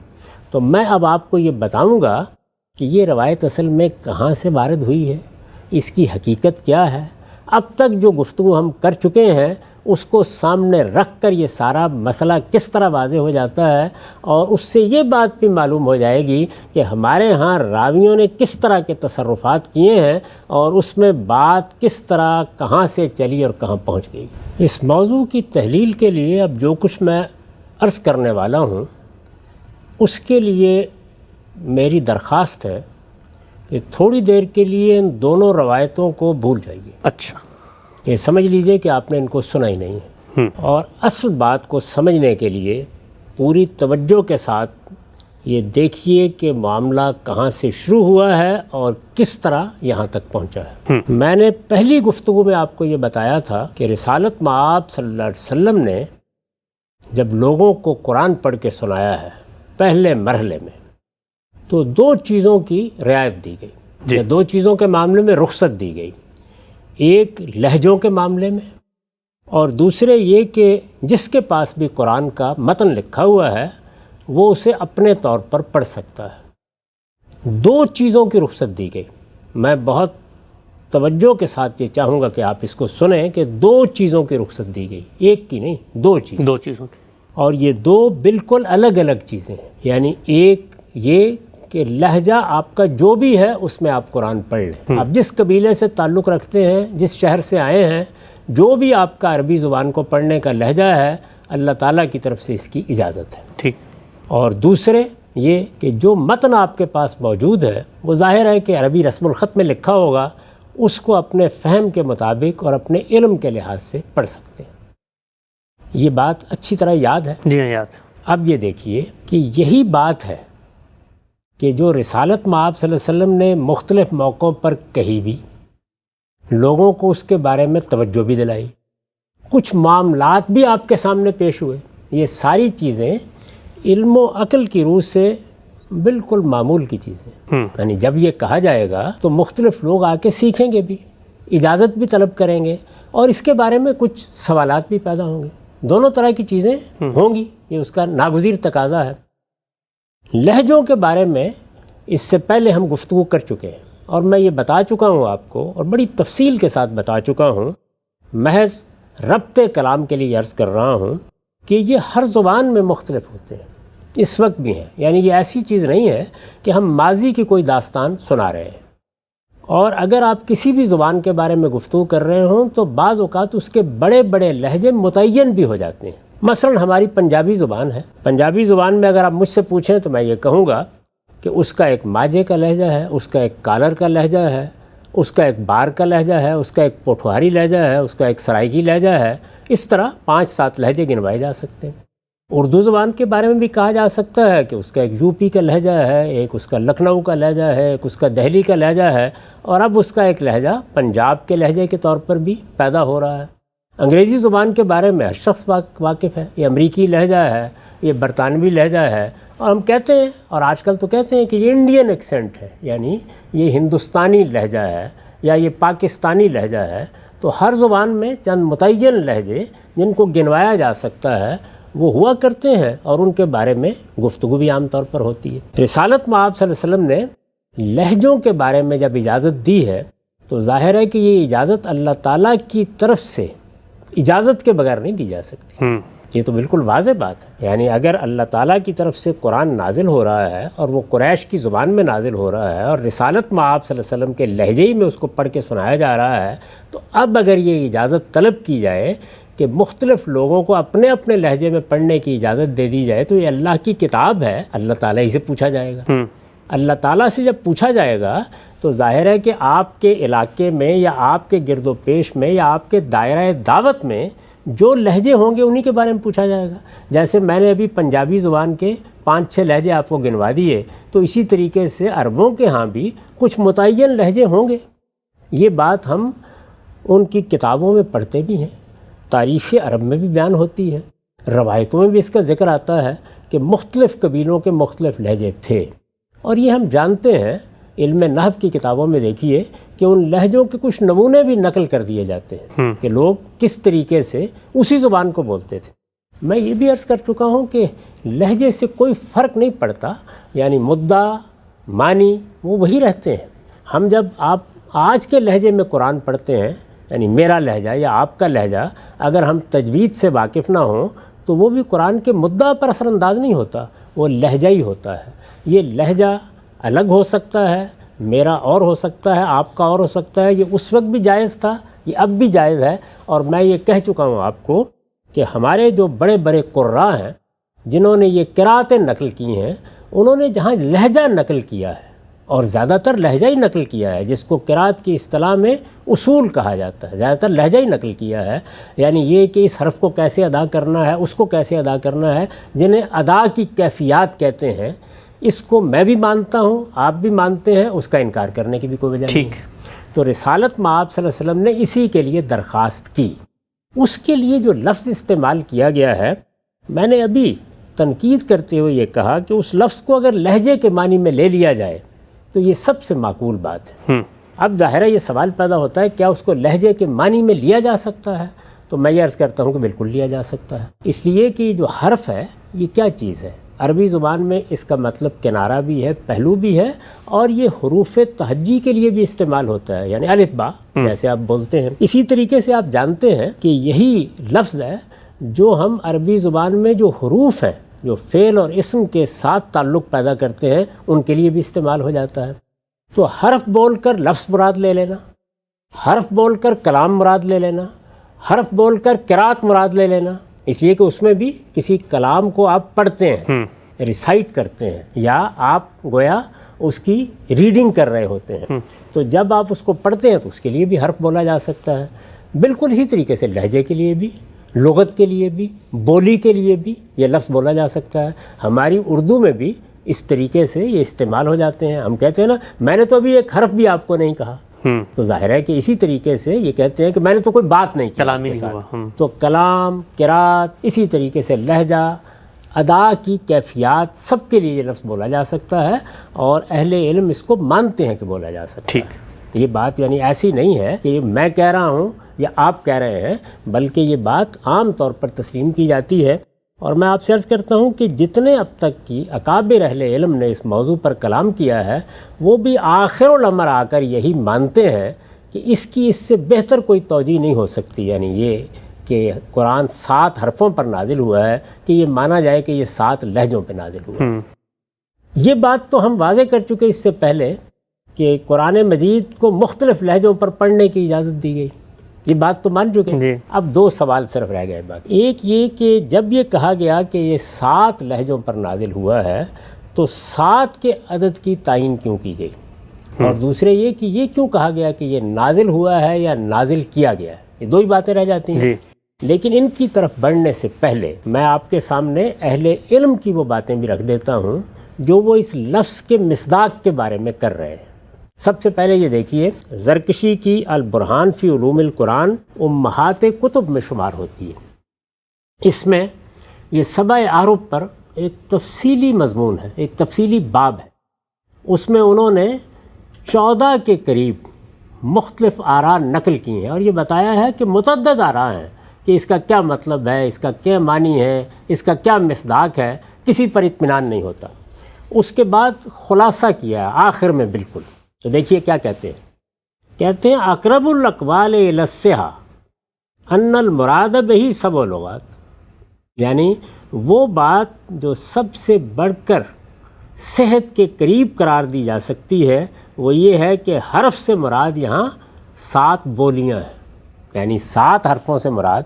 تو میں اب آپ کو یہ بتاؤں گا کہ یہ روایت اصل میں کہاں سے وارد ہوئی ہے، اس کی حقیقت کیا ہے۔ اب تک جو گفتگو ہم کر چکے ہیں اس کو سامنے رکھ کر یہ سارا مسئلہ کس طرح واضح ہو جاتا ہے، اور اس سے یہ بات بھی معلوم ہو جائے گی کہ ہمارے ہاں راویوں نے کس طرح کے تصرفات کیے ہیں، اور اس میں بات کس طرح کہاں سے چلی اور کہاں پہنچ گئی۔ اس موضوع کی تحلیل کے لیے اب جو کچھ میں عرض کرنے والا ہوں اس کے لیے میری درخواست ہے کہ تھوڑی دیر کے لیے ان دونوں روایتوں کو بھول جائیے۔ اچھا، یہ سمجھ لیجئے کہ آپ نے ان کو سنا ہی نہیں ہے، اور اصل بات کو سمجھنے کے لیے پوری توجہ کے ساتھ یہ دیکھیے کہ معاملہ کہاں سے شروع ہوا ہے اور کس طرح یہاں تک پہنچا ہے۔ میں نے پہلی گفتگو میں آپ کو یہ بتایا تھا کہ رسالت مآب صلی اللہ علیہ وسلم نے جب لوگوں کو قرآن پڑھ کے سنایا ہے پہلے مرحلے میں، تو دو چیزوں کی رعایت دی گئی، یا دو چیزوں کے معاملے میں رخصت دی گئی، ایک لہجوں کے معاملے میں، اور دوسرے یہ کہ جس کے پاس بھی قرآن کا متن لکھا ہوا ہے وہ اسے اپنے طور پر پڑھ سکتا ہے۔ 2 چیزوں کی رخصت دی گئی۔ میں بہت توجہ کے ساتھ یہ چاہوں گا کہ آپ اس کو سنیں کہ 2 چیزوں کی رخصت دی گئی، ایک کی نہیں، 2 چیزوں کی، اور یہ 2 بالکل الگ الگ چیزیں ہیں۔ یعنی ایک یہ کہ لہجہ آپ کا جو بھی ہے اس میں آپ قرآن پڑھ لیں۔ آپ جس قبیلے سے تعلق رکھتے ہیں، جس شہر سے آئے ہیں، جو بھی آپ کا عربی زبان کو پڑھنے کا لہجہ ہے، اللہ تعالیٰ کی طرف سے اس کی اجازت ہے۔ ٹھیک۔ اور دوسرے یہ کہ جو متن آپ کے پاس موجود ہے وہ ظاہر ہے کہ عربی رسم الخط میں لکھا ہوگا، اس کو اپنے فہم کے مطابق اور اپنے علم کے لحاظ سے پڑھ سکتے ہیں۔ یہ بات اچھی طرح یاد ہے؟ جی ہاں، یاد۔ اب یہ دیکھیے کہ یہی بات ہے کہ جو رسالت مآب صلی اللہ علیہ وسلم نے مختلف موقعوں پر کہی بھی، لوگوں کو اس کے بارے میں توجہ بھی دلائی، کچھ معاملات بھی آپ کے سامنے پیش ہوئے۔ یہ ساری چیزیں علم و عقل کی روح سے بالکل معمول کی چیزیں، یعنی جب یہ کہا جائے گا تو مختلف لوگ آ کے سیکھیں گے بھی، اجازت بھی طلب کریں گے، اور اس کے بارے میں کچھ سوالات بھی پیدا ہوں گے۔ دونوں طرح کی چیزیں ہوں گی، یہ اس کا ناگزیر تقاضا ہے۔ لہجوں کے بارے میں اس سے پہلے ہم گفتگو کر چکے ہیں، اور میں یہ بتا چکا ہوں آپ کو، اور بڑی تفصیل کے ساتھ بتا چکا ہوں، محض ربط کلام کے لیے عرض کر رہا ہوں کہ یہ ہر زبان میں مختلف ہوتے ہیں، اس وقت بھی ہیں۔ یعنی یہ ایسی چیز نہیں ہے کہ ہم ماضی کی کوئی داستان سنا رہے ہیں، اور اگر آپ کسی بھی زبان کے بارے میں گفتگو کر رہے ہوں تو بعض اوقات اس کے بڑے بڑے لہجے متعین بھی ہو جاتے ہیں۔ مثلا ہماری پنجابی زبان ہے، پنجابی زبان میں اگر آپ مجھ سے پوچھیں تو میں یہ کہوں گا کہ اس کا ایک ماجھے کا لہجہ ہے، اس کا ایک کالر کا لہجہ ہے، اس کا ایک بار کا لہجہ ہے، اس کا ایک پوٹھواری لہجہ ہے، اس کا ایک سرائیکی لہجہ ہے۔ اس طرح 5-7 لہجے گنوائے جا سکتے ہیں۔ اردو زبان کے بارے میں بھی کہا جا سکتا ہے کہ اس کا ایک یو پی کا لہجہ ہے، ایک اس کا لکھنؤ کا لہجہ ہے، ایک اس کا دہلی کا لہجہ ہے، اور اب اس کا ایک لہجہ پنجاب کے لہجے کے طور پر بھی پیدا ہو رہا ہے۔ انگریزی زبان کے بارے میں ہر شخص واقف ہے، یہ امریکی لہجہ ہے، یہ برطانوی لہجہ ہے، اور ہم کہتے ہیں، اور آج کل تو کہتے ہیں کہ یہ انڈین ایکسنٹ ہے، یعنی یہ ہندوستانی لہجہ ہے یا یہ پاکستانی لہجہ ہے۔ تو ہر زبان میں چند متعین لہجے جن کو گنوایا جا سکتا ہے وہ ہوا کرتے ہیں، اور ان کے بارے میں گفتگو بھی عام طور پر ہوتی ہے۔ رسالت مآب صلی اللہ علیہ وسلم نے لہجوں کے بارے میں جب اجازت دی ہے تو ظاہر ہے کہ یہ اجازت اللہ تعالیٰ کی طرف سے اجازت کے بغیر نہیں دی جا سکتی۔ یہ تو بالکل واضح بات ہے۔ یعنی اگر اللہ تعالیٰ کی طرف سے قرآن نازل ہو رہا ہے اور وہ قریش کی زبان میں نازل ہو رہا ہے، اور رسالت مآب صلی اللہ علیہ وسلم کے لہجے ہی میں اس کو پڑھ کے سنایا جا رہا ہے، تو اب اگر یہ اجازت طلب کی جائے کہ مختلف لوگوں کو اپنے اپنے لہجے میں پڑھنے کی اجازت دے دی جائے، تو یہ اللہ کی کتاب ہے، اللہ تعالیٰ ہی سے پوچھا جائے گا۔ اللہ تعالیٰ سے جب پوچھا جائے گا تو ظاہر ہے کہ آپ کے علاقے میں یا آپ کے گرد و پیش میں یا آپ کے دائرہ دعوت میں جو لہجے ہوں گے انہی کے بارے میں پوچھا جائے گا۔ جیسے میں نے ابھی پنجابی زبان کے 5-6 لہجے آپ کو گنوا دیے، تو اسی طریقے سے عربوں کے ہاں بھی کچھ متعین لہجے ہوں گے۔ یہ بات ہم ان کی کتابوں میں پڑھتے بھی ہیں، تاریخ عرب میں بھی بیان ہوتی ہے، روایتوں میں بھی اس کا ذکر آتا ہے کہ مختلف قبیلوں کے مختلف لہجے تھے، اور یہ ہم جانتے ہیں۔ علم نحو کی کتابوں میں دیکھیے کہ ان لہجوں کے کچھ نمونے بھی نقل کر دیے جاتے ہیں کہ لوگ کس طریقے سے اسی زبان کو بولتے تھے۔ میں یہ بھی عرض کر چکا ہوں کہ لہجے سے کوئی فرق نہیں پڑتا، یعنی مدعا معنی وہ وہی رہتے ہیں۔ ہم جب آپ آج کے لہجے میں قرآن پڑھتے ہیں، یعنی میرا لہجہ یا آپ کا لہجہ، اگر ہم تجوید سے واقف نہ ہوں تو وہ بھی قرآن کے مدعا پر اثر انداز نہیں ہوتا، وہ لہجہ ہی ہوتا ہے۔ یہ لہجہ الگ ہو سکتا ہے، میرا اور ہو سکتا ہے، آپ کا اور ہو سکتا ہے۔ یہ اس وقت بھی جائز تھا، یہ اب بھی جائز ہے، اور میں یہ کہہ چکا ہوں آپ کو کہ ہمارے جو بڑے بڑے قراء ہیں جنہوں نے یہ قراءتیں نقل کی ہیں، انہوں نے جہاں لہجہ نقل کیا ہے، اور زیادہ تر لہجہ ہی نقل کیا ہے، جس کو قراءت کی اصطلاح میں اصول کہا جاتا ہے، زیادہ تر لہجہ ہی نقل کیا ہے۔ یعنی یہ کہ اس حرف کو کیسے ادا کرنا ہے، اس کو کیسے ادا کرنا ہے، جنہیں ادا کی کیفیات کہتے ہیں، اس کو میں بھی مانتا ہوں، آپ بھی مانتے ہیں، اس کا انکار کرنے کی بھی کوئی وجہ نہیں۔ تو رسالت مآب صلی اللہ علیہ وسلم نے اسی کے لیے درخواست کی۔ اس کے لیے جو لفظ استعمال کیا گیا ہے، میں نے ابھی تنقید کرتے ہوئے یہ کہا کہ اس لفظ کو اگر لہجے کے معنی میں لے لیا جائے تو یہ سب سے معقول بات ہے۔ اب ظاہر ہے یہ سوال پیدا ہوتا ہے کیا اس کو لہجے کے معنی میں لیا جا سکتا ہے؟ تو میں یہ عرض کرتا ہوں کہ بالکل لیا جا سکتا ہے، اس لیے کہ جو حرف ہے یہ کیا چیز ہے؟ عربی زبان میں اس کا مطلب کنارہ بھی ہے، پہلو بھی ہے، اور یہ حروف تہجی کے لیے بھی استعمال ہوتا ہے، یعنی الف با جیسے آپ بولتے ہیں۔ اسی طریقے سے آپ جانتے ہیں کہ یہی لفظ ہے جو ہم عربی زبان میں جو حروف ہیں جو فعل اور اسم کے ساتھ تعلق پیدا کرتے ہیں ان کے لیے بھی استعمال ہو جاتا ہے۔ تو حرف بول کر لفظ مراد لے لینا، حرف بول کر کلام مراد لے لینا، حرف بول کر قرات مراد لے لینا، اس لیے کہ اس میں بھی کسی کلام کو آپ پڑھتے ہیں، ریسائٹ کرتے ہیں، یا آپ گویا اس کی ریڈنگ کر رہے ہوتے ہیں، تو جب آپ اس کو پڑھتے ہیں تو اس کے لیے بھی حرف بولا جا سکتا ہے۔ بالکل اسی طریقے سے لہجے کے لیے بھی، لغت کے لیے بھی، بولی کے لیے بھی یہ لفظ بولا جا سکتا ہے۔ ہماری اردو میں بھی اس طریقے سے یہ استعمال ہو جاتے ہیں۔ ہم کہتے ہیں نا میں نے تو ابھی ایک حرف بھی آپ کو نہیں کہا، تو ظاہر ہے کہ اسی طریقے سے یہ کہتے ہیں کہ میں نے تو کوئی بات نہیں کی، کلام ہی نہیں ہوا۔ تو کلام، قرات، اسی طریقے سے لہجہ، ادا کی کیفیات، سب کے لیے یہ لفظ بولا جا سکتا ہے، اور اہل علم اس کو مانتے ہیں کہ بولا جا سکتا ہے۔ یہ بات یعنی ایسی نہیں ہے کہ میں کہہ رہا ہوں یا آپ کہہ رہے ہیں، بلکہ یہ بات عام طور پر تسلیم کی جاتی ہے۔ اور میں آپ سے عرض کرتا ہوں کہ جتنے اب تک کی اکابر اہل علم نے اس موضوع پر کلام کیا ہے، وہ بھی آخر الامر آ کر یہی مانتے ہیں کہ اس سے بہتر کوئی توجیہ نہیں ہو سکتی، یعنی یہ کہ قرآن 7 حرفوں پر نازل ہوا ہے، کہ یہ مانا جائے کہ یہ 7 لہجوں پہ نازل ہوا ہے۔ یہ بات تو ہم واضح کر چکے اس سے پہلے کہ قرآن مجید کو مختلف لہجوں پر پڑھنے کی اجازت دی گئی، یہ بات تو مان چکے۔ اب 2 سوال صرف رہ گئے باقی۔ ایک یہ کہ جب یہ کہا گیا کہ یہ 7 لہجوں پر نازل ہوا ہے تو 7 کے عدد کی تعین کیوں کی گئی، اور دوسرے یہ کہ یہ کیوں کہا گیا کہ یہ نازل ہوا ہے یا نازل کیا گیا ہے، یہ 2 ہی باتیں رہ جاتی ہیں۔ لیکن ان کی طرف بڑھنے سے پہلے میں آپ کے سامنے اہل علم کی وہ باتیں بھی رکھ دیتا ہوں جو وہ اس لفظ کے مصداق کے بارے میں کر رہے ہیں۔ سب سے پہلے یہ دیکھیے، زرکشی کی البرہان فی علوم القرآن امہات کتب میں شمار ہوتی ہے۔ اس میں یہ 7 احرف پر ایک تفصیلی مضمون ہے، ایک تفصیلی باب ہے، اس میں انہوں نے 14 کے قریب مختلف آراء نقل کی ہیں، اور یہ بتایا ہے کہ متعدد آراء ہیں کہ اس کا کیا مطلب ہے، اس کا کیا معنی ہے، اس کا کیا مصداق ہے، کسی پر اطمینان نہیں ہوتا۔ اس کے بعد خلاصہ کیا ہے آخر میں بالکل، تو دیکھیے کیا کہتے ہیں اقرب الاقوال الی الصحہ ان المراد بہ 7 لغات، یعنی وہ بات جو سب سے بڑھ کر صحت کے قریب قرار دی جا سکتی ہے وہ یہ ہے کہ حرف سے مراد یہاں 7 بولیاں ہیں، یعنی 7 حرفوں سے مراد،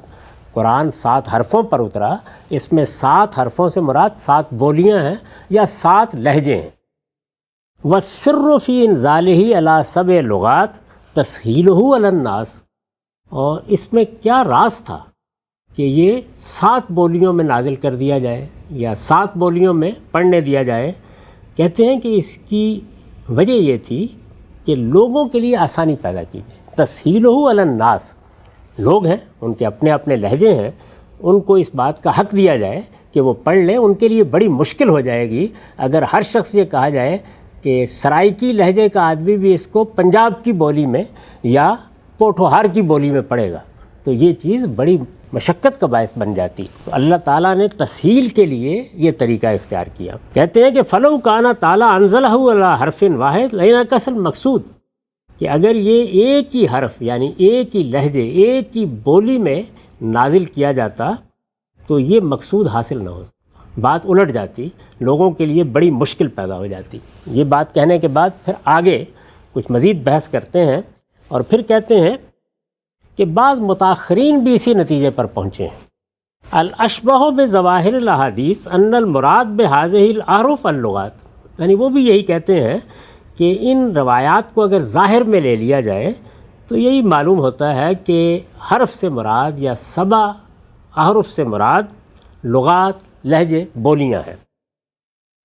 قرآن 7 حرفوں پر اترا، اس میں 7 حرفوں سے مراد 7 بولیاں ہیں یا 7 لہجے ہیں۔ وَالسِّرُّ فِي إِنزَالِهِ عَلَى 7 لغات تَسْهِيلُهُ عَلَى النَّاسِ، اور اس میں کیا راز تھا کہ یہ 7 بولیوں میں نازل کر دیا جائے یا 7 بولیوں میں پڑھنے دیا جائے۔ کہتے ہیں کہ اس کی وجہ یہ تھی کہ لوگوں کے لیے آسانی پیدا کی جائے، تَسْهِيلُهُ عَلَى النَّاسِ، لوگ ہیں ان کے اپنے اپنے لہجے ہیں، ان کو اس بات کا حق دیا جائے کہ وہ پڑھ لیں۔ ان کے لیے بڑی مشکل ہو جائے گی اگر ہر شخص یہ کہا جائے کہ سرائکی لہجے کا آدمی بھی اس کو پنجاب کی بولی میں یا پوٹھوہار کی بولی میں پڑھے گا، تو یہ چیز بڑی مشقت کا باعث بن جاتی۔ تو اللہ تعالیٰ نے تسہیل کے لیے یہ طریقہ اختیار کیا۔ کہتے ہیں کہ فلو کانا تعالیٰ انزلہ علی حرف واحد لینعکس المقصود، کہ اگر یہ ایک ہی حرف یعنی ایک ہی لہجے ایک ہی بولی میں نازل کیا جاتا تو یہ مقصود حاصل نہ ہو سکتا، بات الٹ جاتی، لوگوں کے لیے بڑی مشکل پیدا ہو جاتی۔ یہ بات کہنے کے بعد پھر آگے کچھ مزید بحث کرتے ہیں، اور پھر کہتے ہیں کہ بعض متاخرین بھی اسی نتیجے پر پہنچے ہیں۔ الاشبہ بظواہر الاحادیث ان المراد بہذہ الاحرف اللغات، یعنی وہ بھی یہی کہتے ہیں کہ ان روایات کو اگر ظاہر میں لے لیا جائے تو یہی معلوم ہوتا ہے کہ حرف سے مراد یا 7 احرف سے مراد لغات، لہجے، بولیاں ہیں۔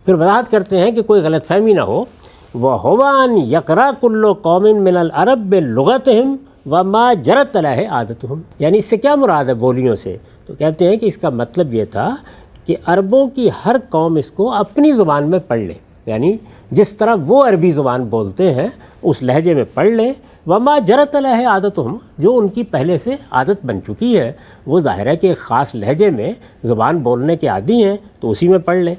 پھر وضاحت کرتے ہیں کہ کوئی غلط فہمی نہ ہو، وَهُوَ أَنْ يَقْرَأَ كُلُّ قَوْمٍ مِّنَ الْعَرَبِ بِلُغَتِهِمْ وَمَا جَرَتْ عَلَيْهِ عَادَتُهُمْ، یعنی اس سے کیا مراد ہے بولیوں سے؟ تو کہتے ہیں کہ اس کا مطلب یہ تھا کہ عربوں کی ہر قوم اس کو اپنی زبان میں پڑھ لے، یعنی جس طرح وہ عربی زبان بولتے ہیں اس لہجے میں پڑھ لے۔ وَمَا جَرَتْ عَلَيْهِ عَادَتُهُمْ، جو ان کی پہلے سے عادت بن چکی ہے، وہ ظاہر ہے کہ ایک خاص لہجے میں زبان بولنے کے عادی ہیں تو اسی میں پڑھ لے۔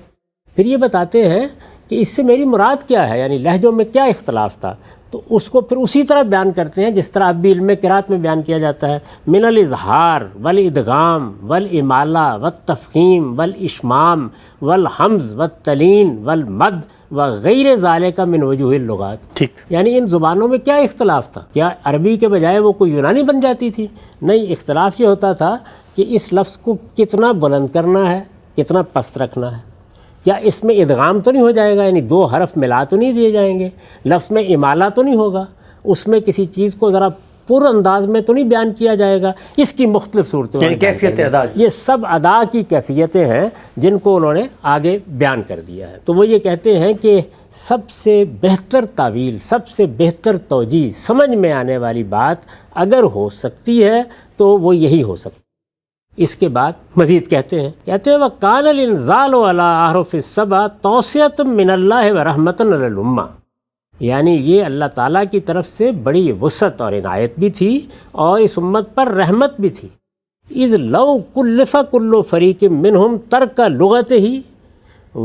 پھر یہ بتاتے ہیں کہ اس سے میری مراد کیا ہے، یعنی لہجوں میں کیا اختلاف تھا، تو اس کو پھر اسی طرح بیان کرتے ہیں جس طرح اب بھی علم قرات میں بیان کیا جاتا ہے، من الاظہار والادغام والامالہ والتفخیم والاشمام والحمز والتلین والمد وغیر ذالک من وجوہ اللغات۔ ٹھیک، یعنی ان زبانوں میں کیا اختلاف تھا؟ کیا عربی کے بجائے وہ کوئی یونانی بن جاتی تھی؟ نہیں، اختلاف یہ ہوتا تھا کہ اس لفظ کو کتنا بلند کرنا ہے، کتنا پست رکھنا ہے۔ کیا اس میں ادغام تو نہیں ہو جائے گا، یعنی دو حرف ملا تو نہیں دیے جائیں گے؟ لفظ میں امالہ تو نہیں ہوگا، اس میں کسی چیز کو ذرا پر انداز میں تو نہیں بیان کیا جائے گا؟ اس کی مختلف صورتیں، یعنی کیفیت ادا، یہ سب ادا کی کیفیتیں ہیں جن کو انہوں نے آگے بیان کر دیا ہے۔ تو وہ یہ کہتے ہیں کہ سب سے بہتر تعویل، سب سے بہتر توجیہ، سمجھ میں آنے والی بات اگر ہو سکتی ہے تو وہ یہی ہو سکتی ہے۔ اس کے بعد مزید کہتے ہیں وَقَالَ الْإِنزَالُ عَلَىٰ أَحْرُفِ السَّبْعِ تَوْصِيَةٌ مِّنَ اللَّهِ وَرَحْمَةً عَلَى الْأُمَّةِ، یعنی یہ اللہ تعالیٰ کی طرف سے بڑی وسعت اور عنایت بھی تھی اور اس امت پر رحمت بھی تھی۔ اِذْ لَوْ كُلِّفَ كُلُّ فَرِيقٍ مِّنْهُمْ تَرْكَ لُغَتِهِ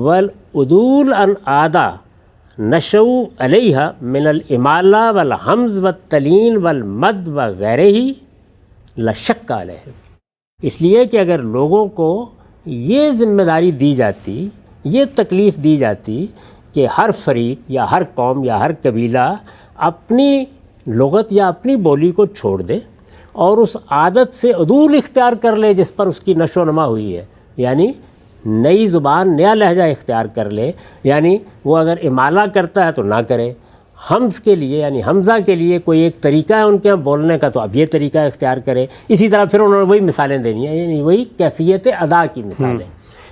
وَالْعُدُولَ عَنْ عَادَةٍ نَشَوْا عَلَيْهَا مِنَ الْإِمَالَةِ وَالْحَمْزِ وَالتَّلِين وَالْمَدِّ وَغَيْرِهِ لَشَقَّ عَلَيْهِمْ، اس لیے کہ اگر لوگوں کو یہ ذمہ داری دی جاتی، یہ تکلیف دی جاتی کہ ہر فریق یا ہر قوم یا ہر قبیلہ اپنی لغت یا اپنی بولی کو چھوڑ دے اور اس عادت سے عدول اختیار کر لے جس پر اس کی نشو و نما ہوئی ہے، یعنی نئی زبان، نیا لہجہ اختیار کر لے، یعنی وہ اگر امالہ کرتا ہے تو نہ کرے، حمز کے لیے یعنی حمزہ کے لیے کوئی ایک طریقہ ہے ان کے یہاں بولنے کا تو اب یہ طریقہ اختیار کرے، اسی طرح پھر انہوں نے وہی مثالیں دینی ہیں، یعنی وہی کیفیت ادا کی مثالیں۔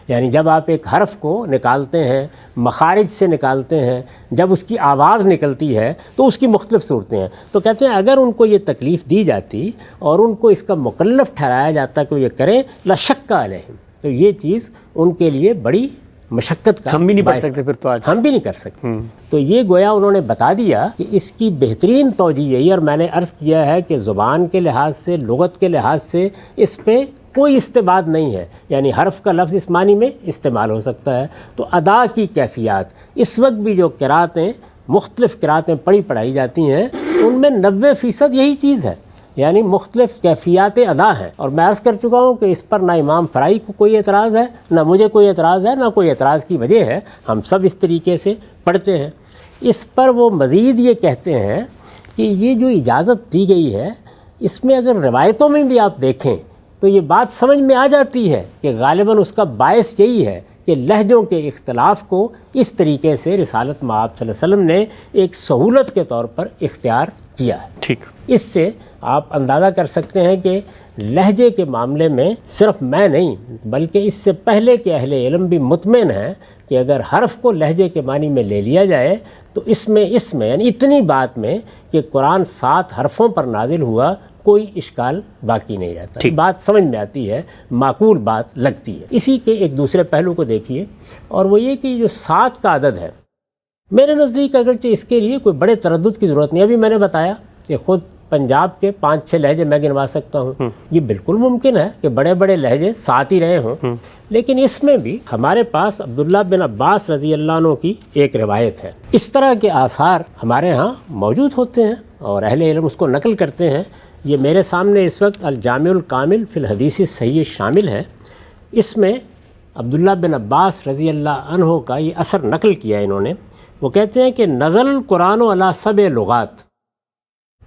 یعنی جب آپ ایک حرف کو نکالتے ہیں، مخارج سے نکالتے ہیں، جب اس کی آواز نکلتی ہے تو اس کی مختلف صورتیں ہیں، تو کہتے ہیں اگر ان کو یہ تکلیف دی جاتی اور ان کو اس کا مکلف ٹھہرایا جاتا کہ وہ یہ کریں، لشق علیہم، تو یہ چیز ان کے لیے بڑی مشقت کا، ہم بھی نہیں پڑھ سکتے پھر تو آج، ہم بھی نہیں کر سکتے۔ تو یہ گویا انہوں نے بتا دیا کہ اس کی بہترین توجیہ یہی، اور میں نے عرض کیا ہے کہ زبان کے لحاظ سے، لغت کے لحاظ سے اس پہ کوئی استبعاد نہیں ہے، یعنی حرف کا لفظ اس معنی میں استعمال ہو سکتا ہے۔ تو ادا کی کیفیات، اس وقت بھی جو قراتیں، مختلف قراتیں پڑھائی جاتی ہیں، ان میں 90% یہی چیز ہے، یعنی مختلف کیفیات ادا ہیں۔ اور میں عرض کر چکا ہوں کہ اس پر نہ امام فرائی کو کوئی اعتراض ہے، نہ مجھے کوئی اعتراض ہے، نہ کوئی اعتراض کی وجہ ہے، ہم سب اس طریقے سے پڑھتے ہیں۔ اس پر وہ مزید یہ کہتے ہیں کہ یہ جو اجازت دی گئی ہے، اس میں اگر روایتوں میں بھی آپ دیکھیں تو یہ بات سمجھ میں آ جاتی ہے کہ غالباً اس کا باعث یہی ہے کہ لہجوں کے اختلاف کو اس طریقے سے رسالت مآب صلی اللہ علیہ وسلم نے ایک سہولت کے طور پر اختیار کیا ہے۔ ٹھیک، اس سے آپ اندازہ کر سکتے ہیں کہ لہجے کے معاملے میں صرف میں نہیں بلکہ اس سے پہلے کے اہل علم بھی مطمئن ہیں کہ اگر حرف کو لہجے کے معنی میں لے لیا جائے تو اس میں یعنی اتنی بات میں کہ قرآن 7 حرفوں پر نازل ہوا، کوئی اشکال باقی نہیں رہتا، بات سمجھ میں آتی ہے، معقول بات لگتی ہے۔ اسی کے ایک دوسرے پہلو کو دیکھیے، اور وہ یہ کہ جو 7 کا عدد ہے، میرے نزدیک اگرچہ اس کے لیے کوئی بڑے تردد کی ضرورت نہیں، ابھی میں نے بتایا کہ خود پنجاب کے 5-6 لہجے میں گنوا سکتا ہوں، یہ بالکل ممکن ہے کہ بڑے بڑے لہجے 7 ہی رہے ہوں، لیکن اس میں بھی ہمارے پاس عبداللہ بن عباس رضی اللہ عنہ کی ایک روایت ہے۔ اس طرح کے آثار ہمارے ہاں موجود ہوتے ہیں اور اہل علم اس کو نقل کرتے ہیں۔ یہ میرے سامنے اس وقت الجامع الکامل فی الحدیث الصحیح شامل ہے، اس میں عبداللہ بن عباس رضی اللہ عنہ کا یہ اثر نقل کیا انہوں نے۔ وہ کہتے ہیں کہ نزل القرآن علی 7 لغات۔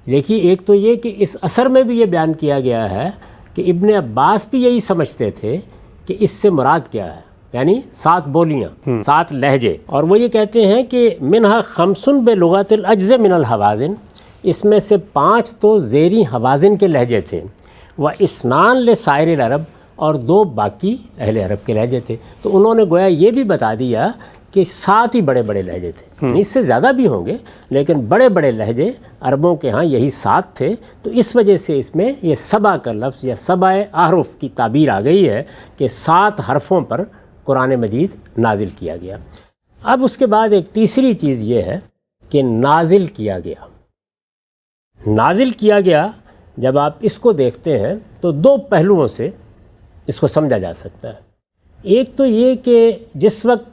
دیکھیے، ایک تو یہ کہ اس اثر میں بھی یہ بیان کیا گیا ہے کہ ابن عباس بھی یہی سمجھتے تھے کہ اس سے مراد کیا ہے، یعنی 7 بولیاں، 7 لہجے، اور وہ یہ کہتے ہیں کہ منہا 5 بلغات الاجز من الحوازن، اس میں سے 5 تو زیری حوازن کے لہجے تھے، و2 لسائر العرب، اور 2 باقی اہل عرب کے لہجے تھے۔ تو انہوں نے گویا یہ بھی بتا دیا کہ 7 ہی بڑے بڑے لہجے تھے، اس سے زیادہ بھی ہوں گے لیکن بڑے بڑے لہجے عربوں کے ہاں یہی 7 تھے۔ تو اس وجہ سے اس میں یہ 7 کا لفظ یا 7 احرف کی تعبیر آ گئی ہے کہ 7 حرفوں پر قرآن مجید نازل کیا گیا۔ اب اس کے بعد ایک تیسری چیز یہ ہے کہ نازل کیا گیا۔ نازل کیا گیا جب آپ اس کو دیکھتے ہیں تو 2 پہلوؤں سے اس کو سمجھا جا سکتا ہے۔ ایک تو یہ کہ جس وقت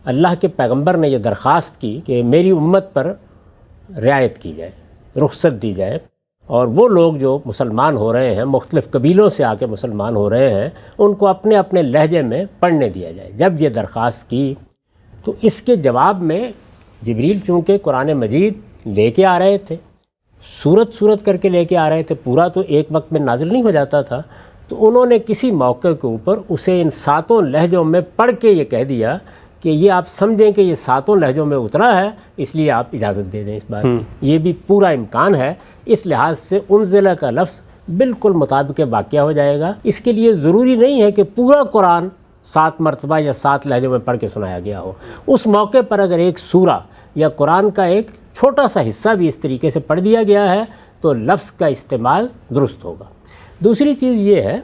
اللہ کے پیغمبر نے یہ درخواست کی کہ میری امت پر رعایت کی جائے، رخصت دی جائے، اور وہ لوگ جو مسلمان ہو رہے ہیں، مختلف قبیلوں سے آ کے مسلمان ہو رہے ہیں، ان کو اپنے اپنے لہجے میں پڑھنے دیا جائے۔ جب یہ درخواست کی تو اس کے جواب میں جبریل چونکہ قرآن مجید لے کے آ رہے تھے، صورت کر کے لے کے آ رہے تھے، پورا تو ایک وقت میں نازل نہیں ہو جاتا تھا، تو انہوں نے کسی موقع کے اوپر اسے ان 7 لہجوں میں پڑھ کے یہ کہہ دیا کہ یہ آپ سمجھیں کہ یہ 7 لہجوں میں اترا ہے، اس لیے آپ اجازت دے دیں اس بات کی۔ یہ بھی پورا امکان ہے، اس لحاظ سے انزلہ کا لفظ بالکل مطابق واقعہ ہو جائے گا۔ اس کے لیے ضروری نہیں ہے کہ پورا قرآن 7 مرتبہ یا 7 لہجوں میں پڑھ کے سنایا گیا ہو۔ اس موقع پر اگر ایک سورہ یا قرآن کا ایک چھوٹا سا حصہ بھی اس طریقے سے پڑھ دیا گیا ہے تو لفظ کا استعمال درست ہوگا۔ دوسری چیز یہ ہے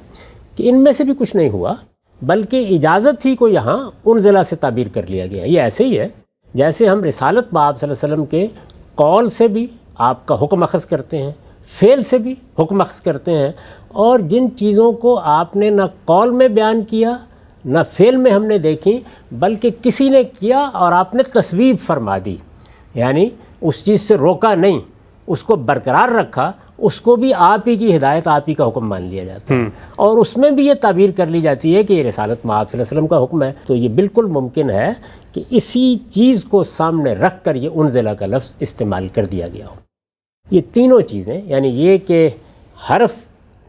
کہ ان میں سے بھی کچھ نہیں ہوا، بلکہ اجازت ہی کو یہاں انزلہ سے تعبیر کر لیا گیا۔ یہ ایسے ہی ہے جیسے ہم رسالت باب صلی اللہ علیہ وسلم کے قول سے بھی آپ کا حکم اخذ کرتے ہیں، فعل سے بھی حکم اخذ کرتے ہیں، اور جن چیزوں کو آپ نے نہ قول میں بیان کیا نہ فعل میں ہم نے دیکھی، بلکہ کسی نے کیا اور آپ نے تصویب فرما دی، یعنی اس چیز سے روکا نہیں، اس کو برقرار رکھا، اس کو بھی آپ ہی کی ہدایت، آپ ہی کا حکم مان لیا جاتا ہے، اور اس میں بھی یہ تعبیر کر لی جاتی ہے کہ یہ رسالت مآب صلی اللہ علیہ وسلم کا حکم ہے۔ تو یہ بالکل ممکن ہے کہ اسی چیز کو سامنے رکھ کر یہ انزلہ کا لفظ استعمال کر دیا گیا ہو۔ یہ تینوں چیزیں، یعنی یہ کہ حرف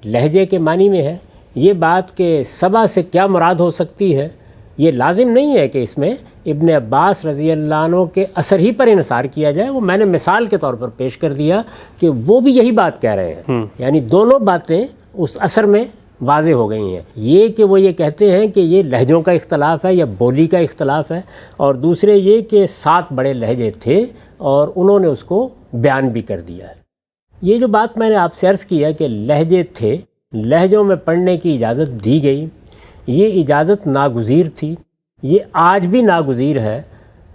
لہجے کے معنی میں ہے، یہ بات کہ سبا سے کیا مراد ہو سکتی ہے، یہ لازم نہیں ہے کہ اس میں ابن عباس رضی اللہ عنہ کے اثر ہی پر انحصار کیا جائے۔ وہ میں نے مثال کے طور پر پیش کر دیا کہ وہ بھی یہی بات کہہ رہے ہیں، یعنی دونوں باتیں اس اثر میں واضح ہو گئی ہیں۔ یہ کہ وہ یہ کہتے ہیں کہ یہ لہجوں کا اختلاف ہے یا بولی کا اختلاف ہے، اور دوسرے یہ کہ 7 بڑے لہجے تھے اور انہوں نے اس کو بیان بھی کر دیا ہے۔ یہ جو بات میں نے آپ سے عرض کی ہے کہ لہجے تھے، لہجوں میں پڑھنے کی اجازت دی گئی، یہ اجازت ناگزیر تھی، یہ آج بھی ناگزیر ہے۔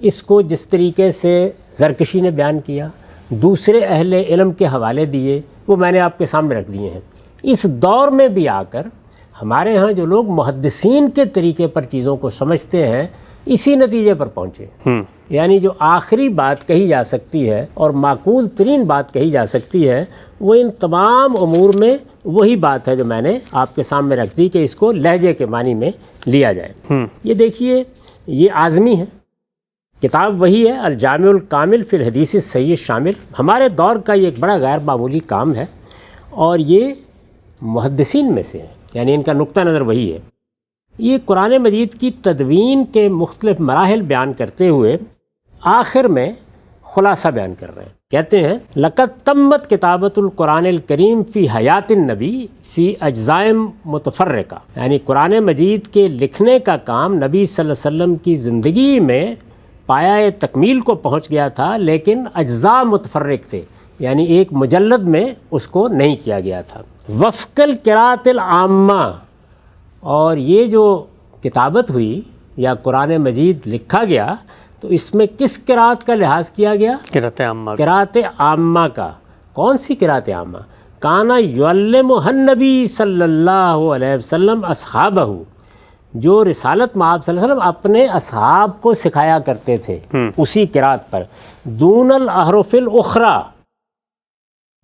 اس کو جس طریقے سے زرکشی نے بیان کیا، دوسرے اہل علم کے حوالے دیے، وہ میں نے آپ کے سامنے رکھ دیے ہیں۔ اس دور میں بھی آ کر ہمارے ہاں جو لوگ محدثین کے طریقے پر چیزوں کو سمجھتے ہیں، اسی نتیجے پر پہنچے، یعنی جو آخری بات کہی جا سکتی ہے اور معقول ترین بات کہی جا سکتی ہے، وہ ان تمام امور میں وہی بات ہے جو میں نے آپ کے سامنے رکھ دی کہ اس کو لہجے کے معنی میں لیا جائے۔ یہ دیکھیے، یہ اعظمی ہے، کتاب وہی ہے، الجامع الکامل فی الحدیث الصحیح شامل۔ ہمارے دور کا یہ ایک بڑا غیر معمولی کام ہے، اور یہ محدثین میں سے ہے، یعنی ان کا نقطہ نظر وہی ہے۔ یہ قرآن مجید کی تدوین کے مختلف مراحل بیان کرتے ہوئے آخر میں خلاصہ بیان کر رہے ہیں۔ کہتے ہیں لقد تمت کتابت القرآن الکریم فی حیات النبی فی اجزاء متفرقہ، یعنی قرآن مجید کے لکھنے کا کام نبی صلی اللہ علیہ وسلم کی زندگی میں پایہ تکمیل کو پہنچ گیا تھا، لیکن اجزاء متفرق تھے، یعنی ایک مجلد میں اس کو نہیں کیا گیا تھا۔ وفق القراءۃ العامہ، اور یہ جو کتابت ہوئی یا قرآن مجید لکھا گیا تو اس میں کس قراءت کا لحاظ کیا گیا؟ قراءت عامہ، قراءت عامہ کا۔ کون سی قراءت عامہ؟ کانا یعلمہ النبی صلی اللہ علیہ وسلم اصحابہ، جو رسالت مآب صلی اللہ علیہ وسلم اپنے اصحاب کو سکھایا کرتے تھے اسی قراءت پر، دون الاحرف الاخری۔